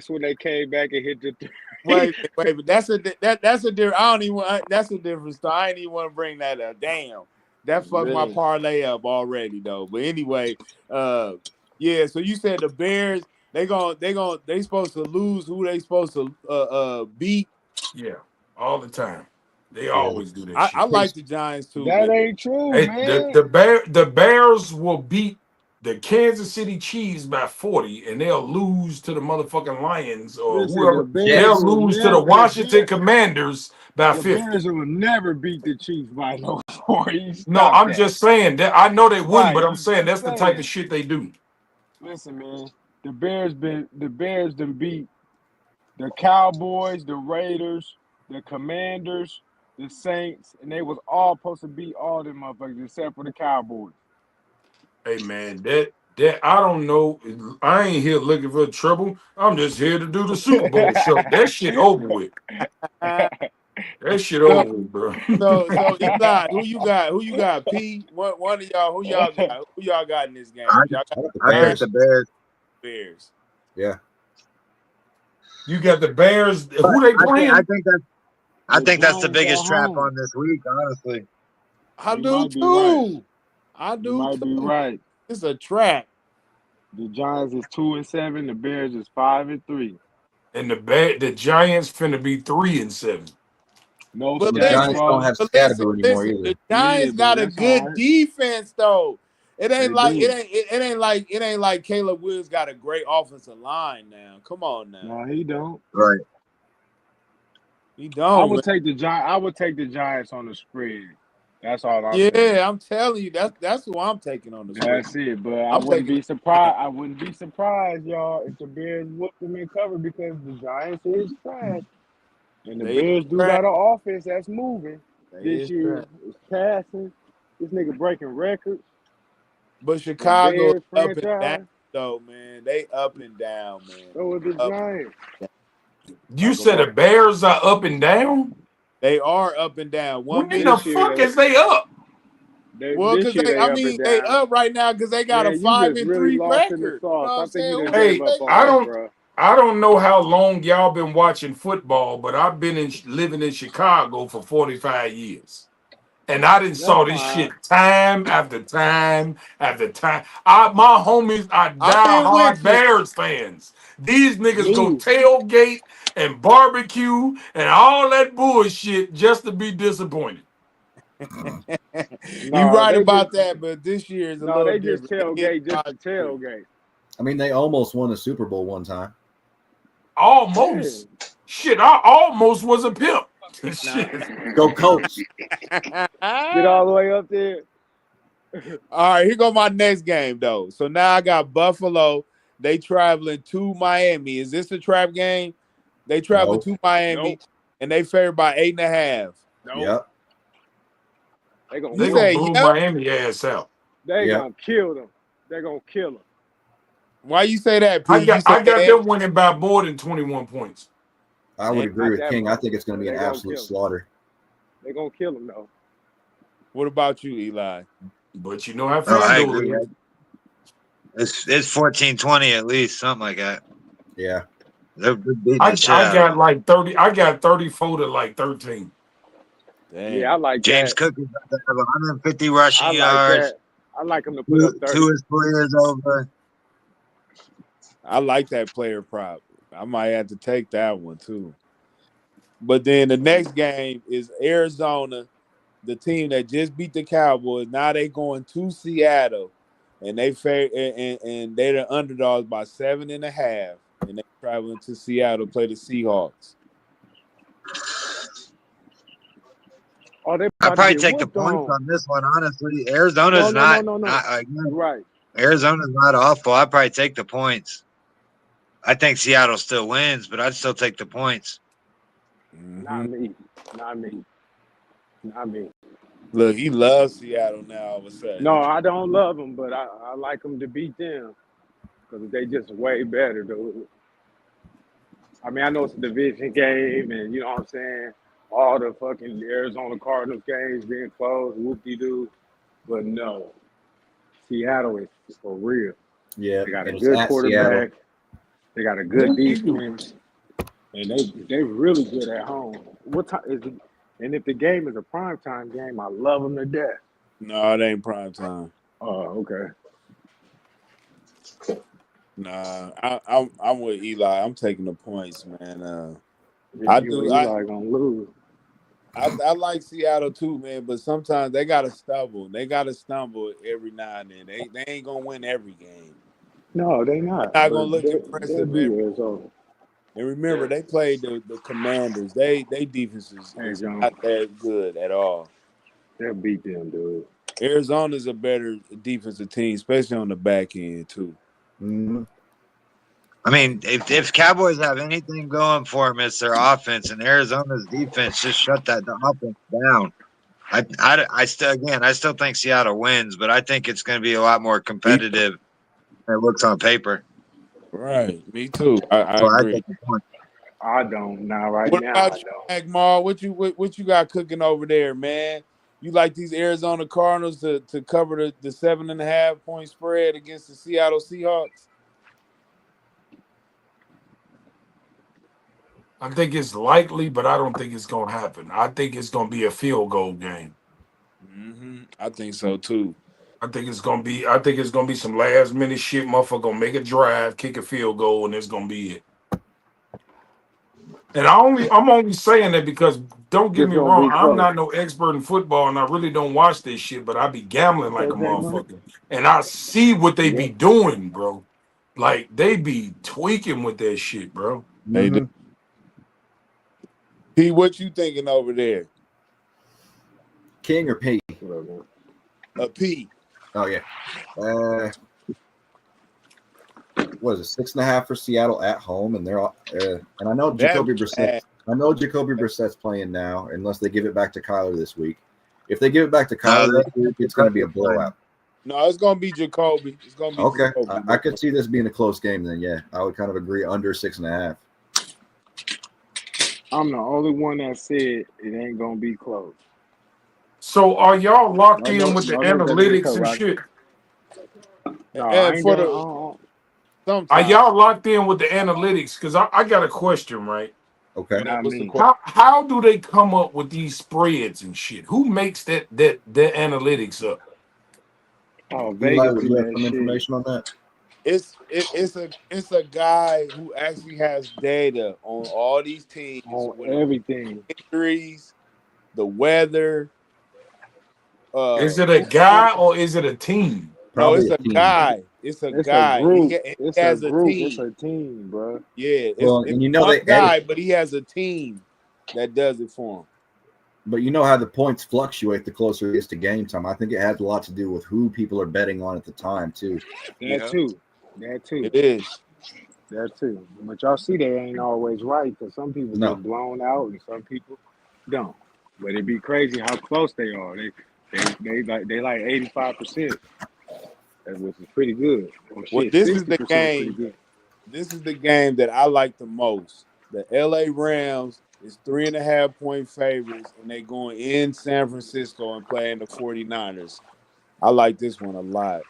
when they came back and hit the three. wait, but that's a different. I don't even. That's a different story. I ain't even want to bring that up. Damn, that fucked my Man, parlay up already though. But anyway, yeah. So you said the Bears they supposed to lose who they supposed to beat. Yeah, all the time. They yeah. always do that I shit. like the Giants too, that man. ain't true, Hey, man. the Bears will beat the Kansas City Chiefs by 40, and they'll lose to the motherfucking Lions or Listen, whoever. They'll Jets. lose to the Washington Commanders by The 50. Bears will never beat the Chiefs by no 40. No, Stop I'm that. just saying that I know they wouldn't, Right, but I'm you saying just that's the type saying. of shit they do. Listen, man. The Bears done beat the Cowboys, the Raiders, the Commanders, the Saints, and they was all supposed to beat all them motherfuckers except for the Cowboys. Hey man, that I don't know. I ain't here looking for trouble. I'm just here to do the Super Bowl show. That shit over with. Uh, That shit so over with, bro. so Eli, who you got? Who you got? P. One of y'all. Who y'all got? Who y'all got in this game? Y'all got I got the I think Bears. the Bears. Bears. Yeah. You got the Bears. But Who they I playing? think that's the Giants at biggest trap home. on this week, honestly. I You do might be right. too. I You do might be too. right. It's a trap. The Giants is 2-7. The Bears is 5-3. And the Giants finna be 3-7. No But And the scatter Giants don't ball. have Scatterboo anymore listen. either. The Yeah, Giants but got a that's all good right. defense though. It ain't They like do. it ain't like Caleb Williams got a great offensive line now. Come on now. No, he don't. Right. He I don't. would take the Giants on the spread. That's all I'm saying. Yeah, I'm telling you, that's who I'm taking on the spread. That's it. But I I'm wouldn't taking be surprised. I wouldn't be surprised, y'all, if the Bears whoop them in cover because the Giants is trash. And the they Bears do trash. got an offense that's moving They this is trash. year. It's passing. This nigga breaking records. But The Chicago is Bears up and down franchise. though, man. They up and down, man. So is the Up Giants. and You down. Talk said about the Bears are up and down? they are up and down. One When minute. the This year fuck is they up? Well, this cause year they, they I up and mean, they down. up right now because they got a Man, you five just and really three lost in the record. You know sauce. what I I'm think you saying? done What do you gave Hey, up on I that, expect? don't bro. I don't know how long y'all been watching football, but I've been living in Chicago for 45 years. And I didn't That's saw this shit fine. time after time after time. My homies are I've been diehard with you. Bears fans. These niggas go Me. tailgate and barbecue and all that bullshit just to be disappointed. You No, right they just about that, but this year is a no, little they just different. They hit tailgate just to 5-3. tailgate. I mean, they almost won the Super Bowl one time. Yeah. Almost. Shit, I almost was a pimp. Nah. Shit. Go Colts. Get all the way up there. All right, here go my next game though. So now I got Buffalo. They traveling to Miami. Is this a trap game? They travel No. to Miami Nope. and they favored by 8.5. Nope. Yep. They gonna They You whoop gonna say, them. blow yep. Miami ass out. They Yep. gonna kill them. They gonna kill them. Why you say that, P? I You got say I got that? them winning by more than 21 points. I would Damn. agree Not with that King. I much. think it's going to But be an they gonna absolute kill them. slaughter. They gonna kill them though. What about you, Eli? But you know how Oh, I FanDuel agree. is. It's 14-20 at least, something like that. Yeah. They're beating I the shit I out of got them. like 30. I got 34 to like 13. Yeah, I Damn. like James that. Cook is about to have 150 rushing I like yards. that. I like them to put up 30. Two his careers over. I like that player prop. I might have to take that one too. But then the next game is Arizona, the team that just beat the Cowboys. Now they going to Seattle, and and they're the underdogs by 7.5, and they traveling to Seattle to play the Seahawks. Oh, they I'd about to probably get take the whooped points on. on this one, honestly. Arizona's No. not You're right. Arizona's not awful. I'd probably take the points. I think Seattle still wins, but I'd still take the points. Not me. Not me. Not me. Look, he loves Seattle now all of a sudden. No, I don't love them, but I like them to beat them because they just way better, dude. I mean, I know it's a division game, and you know what I'm saying? All the fucking Arizona Cardinals games being closed, whoop-de-doo. But no, Seattle is for real. Yeah, They got a it was good at quarterback. Seattle. They got a good defense, and they really good at home. What time is it? And if the game is a primetime game, I love them to death. No, it ain't prime time. Oh, okay. Nah, I'm with Eli. I'm taking the points, man. Yeah, I you do. and Eli gonna lose. I like Seattle too, man. But sometimes they gotta stumble. They gotta stumble every now and then. They ain't gonna win every game. No, they not. They're not But gonna look they'll impressive be every. Arizona. And remember, they played the Commanders. They defense Hey, is John, not that good at all. they'll beat them, dude. Arizona's a better defensive team, especially on the back end too. Mm-hmm. I mean, if Cowboys have anything going for them, it's their offense, and Arizona's defense just shut that offense down. I still think Seattle wins, but I think it's going to be a lot more competitive than it looks on paper. Right, me too. I So I agree. take the point. I don't now. Right What now, about I you, don't. Agmar? What you got cooking over there, man? You like these Arizona Cardinals to cover the 7.5 point spread against the Seattle Seahawks? I think it's likely, but I don't think it's gonna happen. I think it's gonna be a field goal game. I think so too. I think it's gonna be some last minute shit. Motherfucker gonna make a drive, kick a field goal, and it's gonna be it. And I'm only saying that because don't get It's me gonna wrong, be I'm close. not no expert in football, and I really don't watch this shit. But I be gambling like a Okay, man. motherfucker, and I see what they be Yep. doing, bro. Like they be tweaking with that shit, bro. They do. Mm-hmm. P, what you thinking over there? King or P? Whatever. P. Oh yeah. What is it? 6.5 for Seattle at home, and they're all. And I know Jacoby Brissett. I know Jacoby Brissett's playing now, unless they give it back to Kyler this week. If they give it back to Kyler this week, it's going to be a blowout. No, it's gonna be Jacoby. It's gonna be Okay, Jacoby. I could see this being a close game. Then, yeah, I would kind of agree under 6.5. I'm the only one that said it ain't gonna be close. So are y'all locked in with the Y'all know that nigga analytics and Rock. shit? No, I ain't For doing. the Are sometimes. y'all locked in with the analytics? Because I got a question, right? Okay. Not What's the me. question? How do they come up with these spreads and shit? Who makes that analytics up? Oh, Eli, Vegas would do you have that some shit. information on that? It's a guy who actually has data on all these teams, On when everything. injuries, the weather. Is it a guy or is it a team? No, Probably it's a team. guy. It's a It's a guy. group. He It's a has a group. team. It's a team, bro. Yeah, Well, it's and you know one they guy, edit, but he has a team that does it for him. but you know how the points fluctuate the closer it gets to game time. I think it has a lot to do with who people are betting on at the time too. That too. That too. It is. That too. But y'all see, they ain't always right because some people No. get blown out and some people don't. But it'd be crazy how close they are. They like 85%. Which is pretty good. Well, Well, shit, this is the 60% is pretty game. good. This is the game that I like the most. The LA Rams is 3.5 point favorites, and they going in San Francisco and playing the 49ers. I like this one a lot.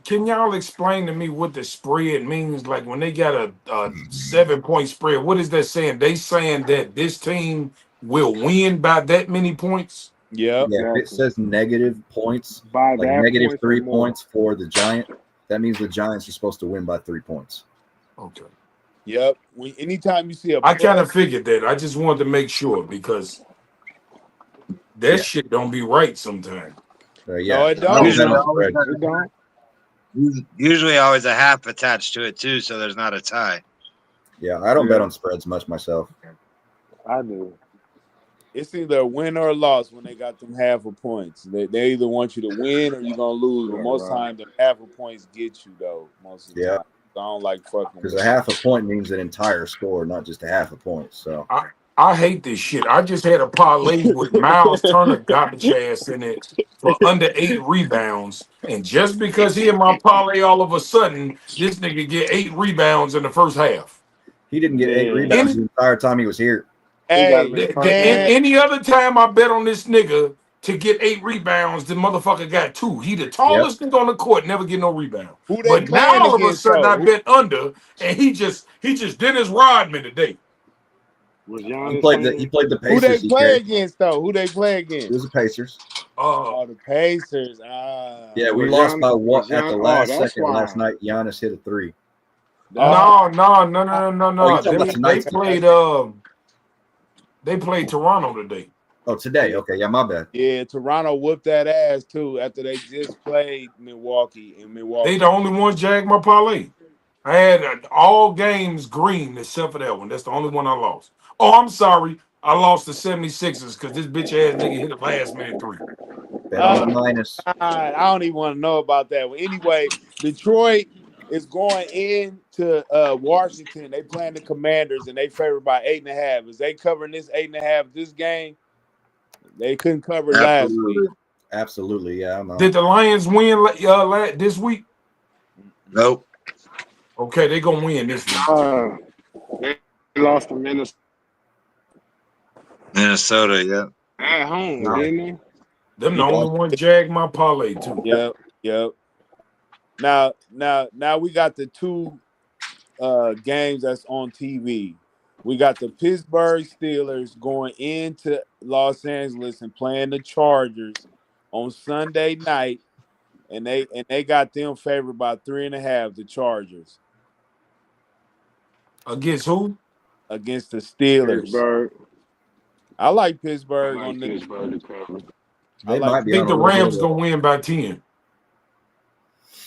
Can y'all explain to me what the spread means? Like when they got a 7-point spread, what is that saying? They saying that this team will win by that many points? Yep. Yeah, if it says negative points, By like that negative points or 3 more. points for the Giant, that means the Giants are supposed to win by 3 points. Okay. Yep. Anytime you see a I kind of figured that. I just wanted to make sure because that shit don't be right sometimes. Yeah, No, it I don't. don't bet on spread. It don't. Usually always a half attached to it too, so there's not a tie. Yeah, I don't bet on spreads much myself. I do. It's either a win or a loss when they got them half a points. They either want you to win or you're gonna lose. But most times the half a points get you though. Most of the time, so I don't like fucking. Because a half a point means an entire score, not just a half a point. So I hate this shit. I just had a parlay with Miles Turner garbage ass in it for under 8 rebounds, and just because he in my parlay, all of a sudden this nigga get 8 rebounds in the first half. He didn't get 8 rebounds the entire time he was here. Hey, any other time I bet on this nigga to get 8 rebounds, the motherfucker got 2. He the tallest nigga on the court, never get no rebound. But now all of a sudden I bet under, and he just Dennis Rodman today. He played the Pacers. Who they play against though? Who they play against? It was the Pacers. Oh, the Pacers. Yeah, we lost by one at the last second last night. Giannis hit a 3. No. They played Toronto today. Oh, today. Okay, yeah, my bad. Yeah, Toronto whooped that ass too after they just played Milwaukee. They the only ones jag my parlay. I had all games green except for that one. That's the only one I lost. Oh, I'm sorry. I lost the 76ers because this bitch ass nigga hit a last minute 3. Minus. I don't even want to know about that one. Anyway, Detroit is going into Washington. They playing the Commanders and they favored by 8.5. Is they covering this 8.5 this game? They couldn't cover last week. Absolutely, yeah. I know. Did the Lions win this week? Nope. Okay, they gonna win this week. They lost to Minnesota. Minnesota, yeah. At home, didn't they? Them the only one jag my parlay too. Yep. Now we got the 2 games that's on TV. We got the Pittsburgh Steelers going into Los Angeles and playing the Chargers on Sunday night, and they got them favored by 3.5. The Chargers against who? Against the Steelers. Pittsburgh. I like Pittsburgh on this. I think the Rams gonna win by 10.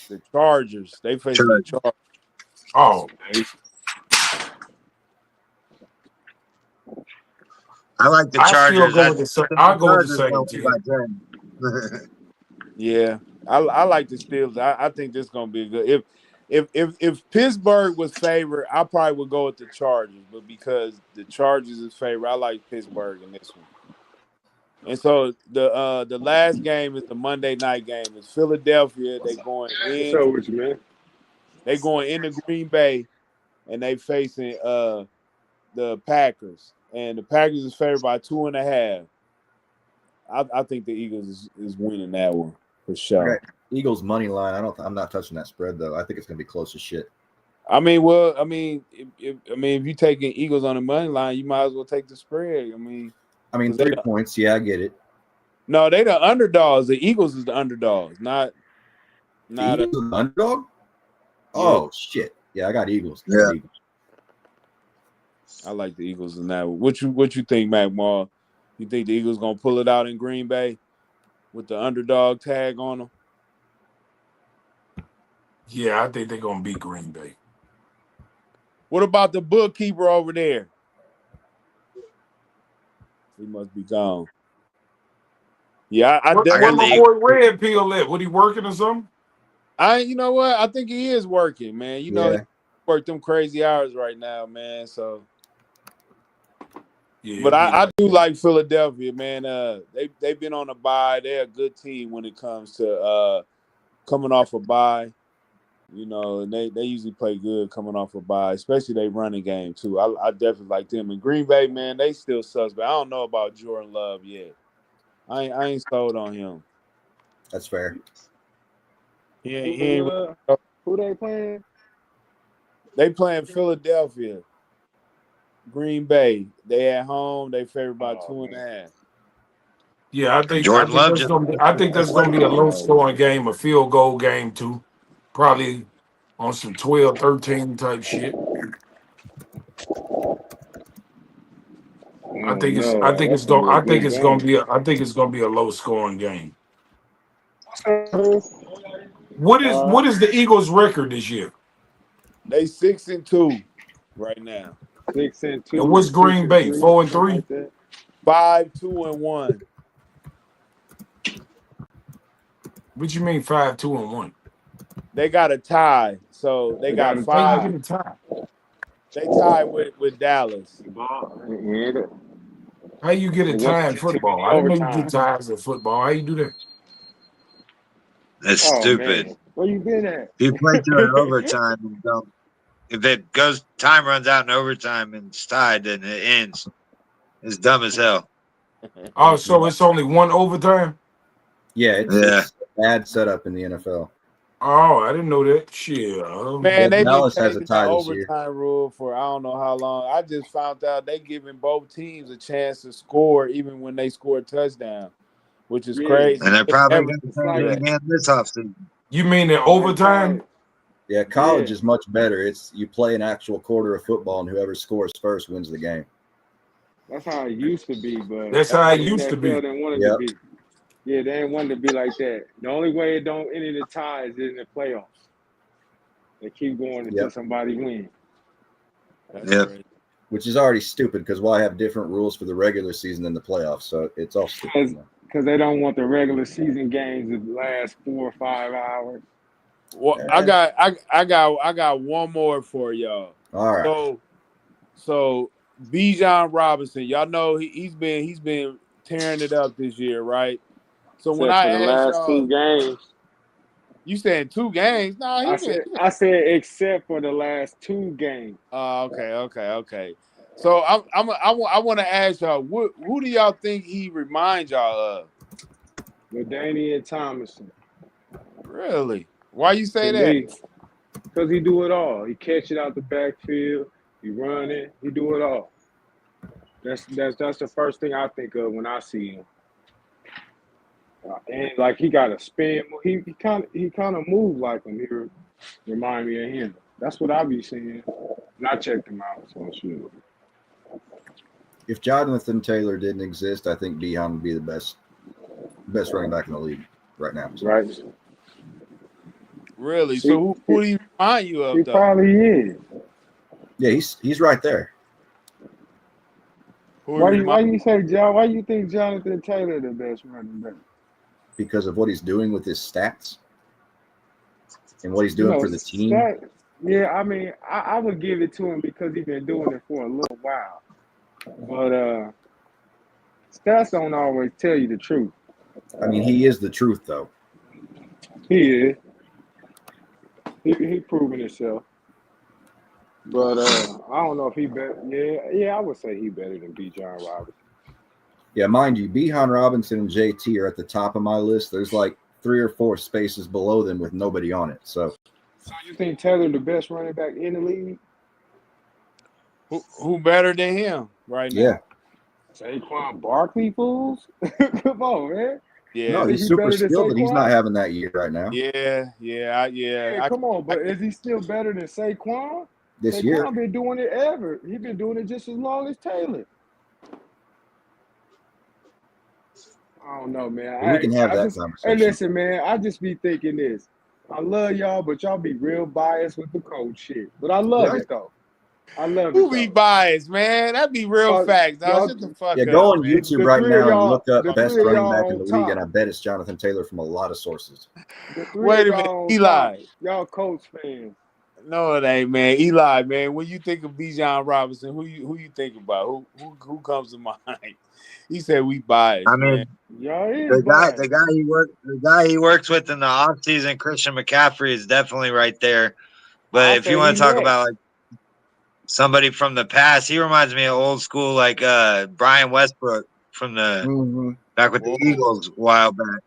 The Chargers. They face the Chargers. Oh. I like the Chargers. I'll go with the second team. Yeah, I like the Steelers. I think this is gonna be good. If Pittsburgh was favored, I probably would go with the Chargers. But because the Chargers is favored, I like Pittsburgh in this one. And so the last game is the Monday night game. It's Philadelphia. They going in. They going into Green Bay, and they facing the Packers. And the Packers is favored by 2.5. I think the Eagles is winning that one for sure. Okay. Eagles money line. I'm not touching that spread though. I think it's gonna be close as shit. If you taking Eagles on the money line, you might as well take the spread. I mean 3 points. Yeah, I get it. No, they the underdogs. The Eagles is the underdogs, not the underdog. Oh shit! Yeah, I got Eagles. Yeah. I like the Eagles in that. What you think, Mac Maul? You think the Eagles gonna pull it out in Green Bay with the underdog tag on them? Yeah, I think they're gonna beat Green Bay. What about the bookkeeper over there? He must be gone. Yeah, I definitely. My boy Red Pill at? Would he working or something? You know what? I think he is working, man. You know, he worked them crazy hours right now, man. So. Yeah, but I do like Philadelphia, man. They've been on a bye. They're a good team when it comes to coming off a bye. You know, and they usually play good coming off a bye, especially they running game too. I definitely like them. And Green Bay, man, they still suspect. I don't know about Jordan Love yet. I ain't sold on him. That's fair. He ain't who they playing? They playing Philadelphia. Green Bay. They at home. They favored by 2.5. Yeah, I think that's gonna be a low scoring game, a field goal game too. Probably on some 12-13 type shit. I think it's gonna be a low scoring game. What is the Eagles' record this year? They 6-2 right now. 6-2. And what's Green Bay? 4-3? 5-2-1. What you mean 5-2-1? They got a tie, so they got How 5. you get a tie? They tied with Dallas. How you get a tie in football? I didn't know you get ties in football. How you do that? That's stupid. Man. Where you been at? You play to an overtime and don't. If it goes, time runs out in overtime and it's tied, then it ends. It's dumb as hell. Oh, so it's only one overtime? Yeah, it's a bad setup in the NFL. Oh, I didn't know that. Shit. Man, they've been Dallas has a changing tie the this year. overtime rule for I don't know how long. I just found out they giving both teams a chance to score even when they score a touchdown, which is crazy. And they're probably going to change it again this offseason. You mean in overtime? Yeah, college is much better. It's you play an actual quarter of football, and whoever scores first wins the game. That's how it used to be, but that's how it used to be. To be. Yeah, they didn't want it to be like that. The only way it don't end in the tie is in the playoffs. They keep going until somebody wins. Yep. Which is already stupid because why have different rules for the regular season than the playoffs? So it's all stupid. Because they don't want the regular season games to last 4 or 5 hours. Well, I got one more for y'all. All right. So Bijan Robinson, y'all know he's been tearing it up this year, right? So when I asked last y'all, 2 games, you saying 2 games? No, I said except for the last 2 games. Okay. So I want to ask y'all, who do y'all think he reminds y'all of? LaDainian Tomlinson. Really? Why you say that? Because he do it all. He catch it out the backfield. He run it. He do it all. That's the first thing I think of when I see him. And like he got a spin. He kind of move like him. He remind me of him. That's what I be seeing. And I checked him out. So sure. If Jonathan Taylor didn't exist, I think Bijan would be the best running back in the league right now. So. Right. Really? So who do you remind you of? He probably is. Yeah, he's right there. Why you think Jonathan Taylor the best running back? Because of what he's doing with his stats and what he's doing for the team. Yeah, I mean, I would give it to him because he's been doing it for a little while. But stats don't always tell you the truth. I mean, he is the truth, though. He is. He proven himself. But I don't know if he better. Yeah, I would say he better than Bijan Robinson. Yeah, mind you, Bijan Robinson and JT are at the top of my list. There's like 3 or 4 spaces below them with nobody on it. So you think Taylor the best running back in the league? Who better than him right now? Yeah. Saquon Barkley, fools? Come on, man. Yeah. No, he's super skilled, but he's not having that year right now. Yeah. Come on, but is he still better than Saquon? This year. Saquon been doing it ever. He's been doing it just as long as Taylor. I don't know, man. We can have that conversation. Hey, listen, man. I just be thinking this. I love y'all, but y'all be real biased with the coach shit. But I love it, though. I love it. Who be biased, man? That'd be real facts. Shut the fuck up. Go on YouTube right now and look up best running back in the league, and I bet it's Jonathan Taylor from a lot of sources. Wait a minute, Eli. Y'all Colts fans. No, it ain't, man. Eli, man. When you think of Bijan Robinson, who you think about? Who comes to mind? He said we biased. I mean, the guy he works with in the offseason, Christian McCaffrey, is definitely right there. But if you want to talk about like somebody from the past, he reminds me of old school, like Brian Westbrook from the back with the Eagles a while back.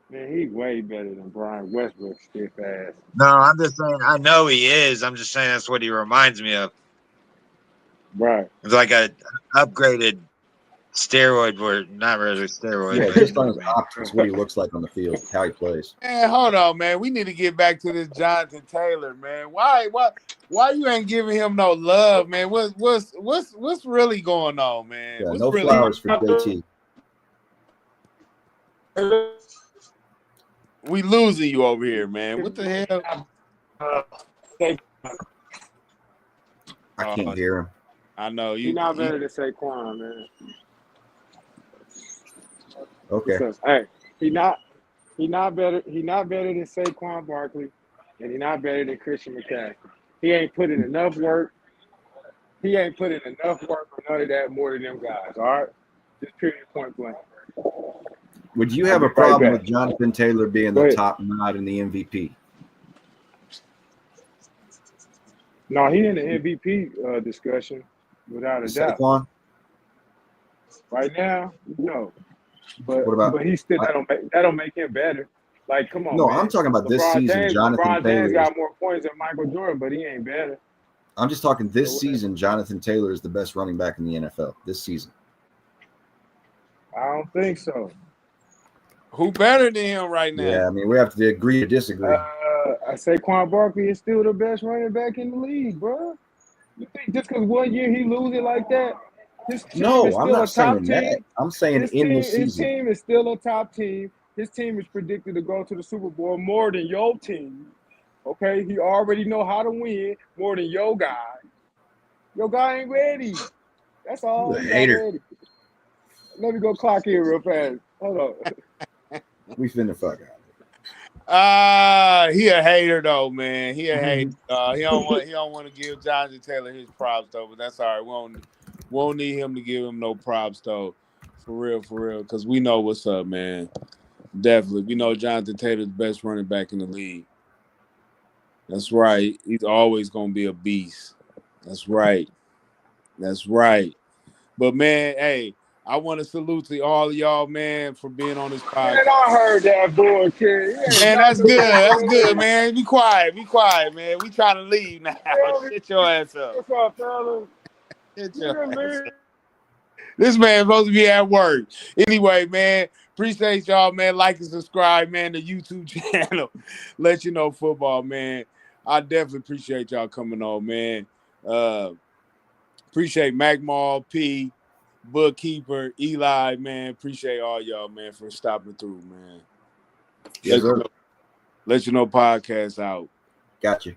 Man, he's way better than Brian Westbrook, stiff ass. No, I'm just saying, I know he is. I'm just saying that's what he reminds me of. Right. It's like a upgraded steroid, or not really steroid. Yeah, just on his optics, what he looks like on the field, how he plays. Man, hold on, man. We need to get back to this Jonathan Taylor, man. Why you ain't giving him no love, man? What's really going on, man? Yeah, no flowers for JT. We losing you over here, man. What the hell? I can't hear him. I know you're not better than Saquon, man. Okay. Because, hey, he not better than Saquon Barkley, and he not better than Christian McCaffrey. He ain't put in enough work. He ain't put in enough work or none of that more than them guys. All right, just period, point blank. Would you have a problem with Jonathan Taylor being the top nod in the MVP? No, he in the MVP discussion without a doubt. Saquon? Right now, no. But What about? But he still that don't make him better. Like, come on. No, man. I'm talking about this season. LeBron James got more points than Michael Jordan, but he ain't better. I'm just talking this season. Jonathan Taylor is the best running back in the NFL this season. I don't think so. Who better than him right now? Yeah, I mean, we have to agree to disagree. I say Saquon Barkley is still the best running back in the league, bro. You think just because 1 year he lose it like that? His team is still I'm not a top saying team. that. I'm saying this season. His team is still a top team. His team is predicted to go to the Super Bowl more than your team. Okay, he already know how to win more than your guy. Your guy ain't ready. That's all. He's a hater. Ready. Let me go clock in real fast. Hold on. We finna fuck out. He a hater though, man. He a hater. He don't want to give Jonathan Taylor his props though, but that's all right. Won't need him to give him no props though. For real, because we know what's up, man. Definitely. We know Jonathan Taylor's the best running back in the league. That's right. He's always gonna be a beast. That's right. But man, hey, I want to salute to all of y'all, man, for being on this podcast. Man, I heard that bullshit. Man, that's good. That's good, man. Be quiet, man. We trying to leave now. Shut your ass up. What's up, fellas? Shut your ass up. This man supposed to be at work. Anyway, man, appreciate y'all, man. Like and subscribe, man, to YouTube channel. Let you know football, man. I definitely appreciate y'all coming on, man. Appreciate Mac Mall, P, Bookkeeper, Eli, man. Appreciate all y'all, man, for stopping through, man. Yes, Let you know podcast out. Got you.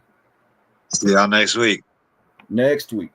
See y'all next week. Next week.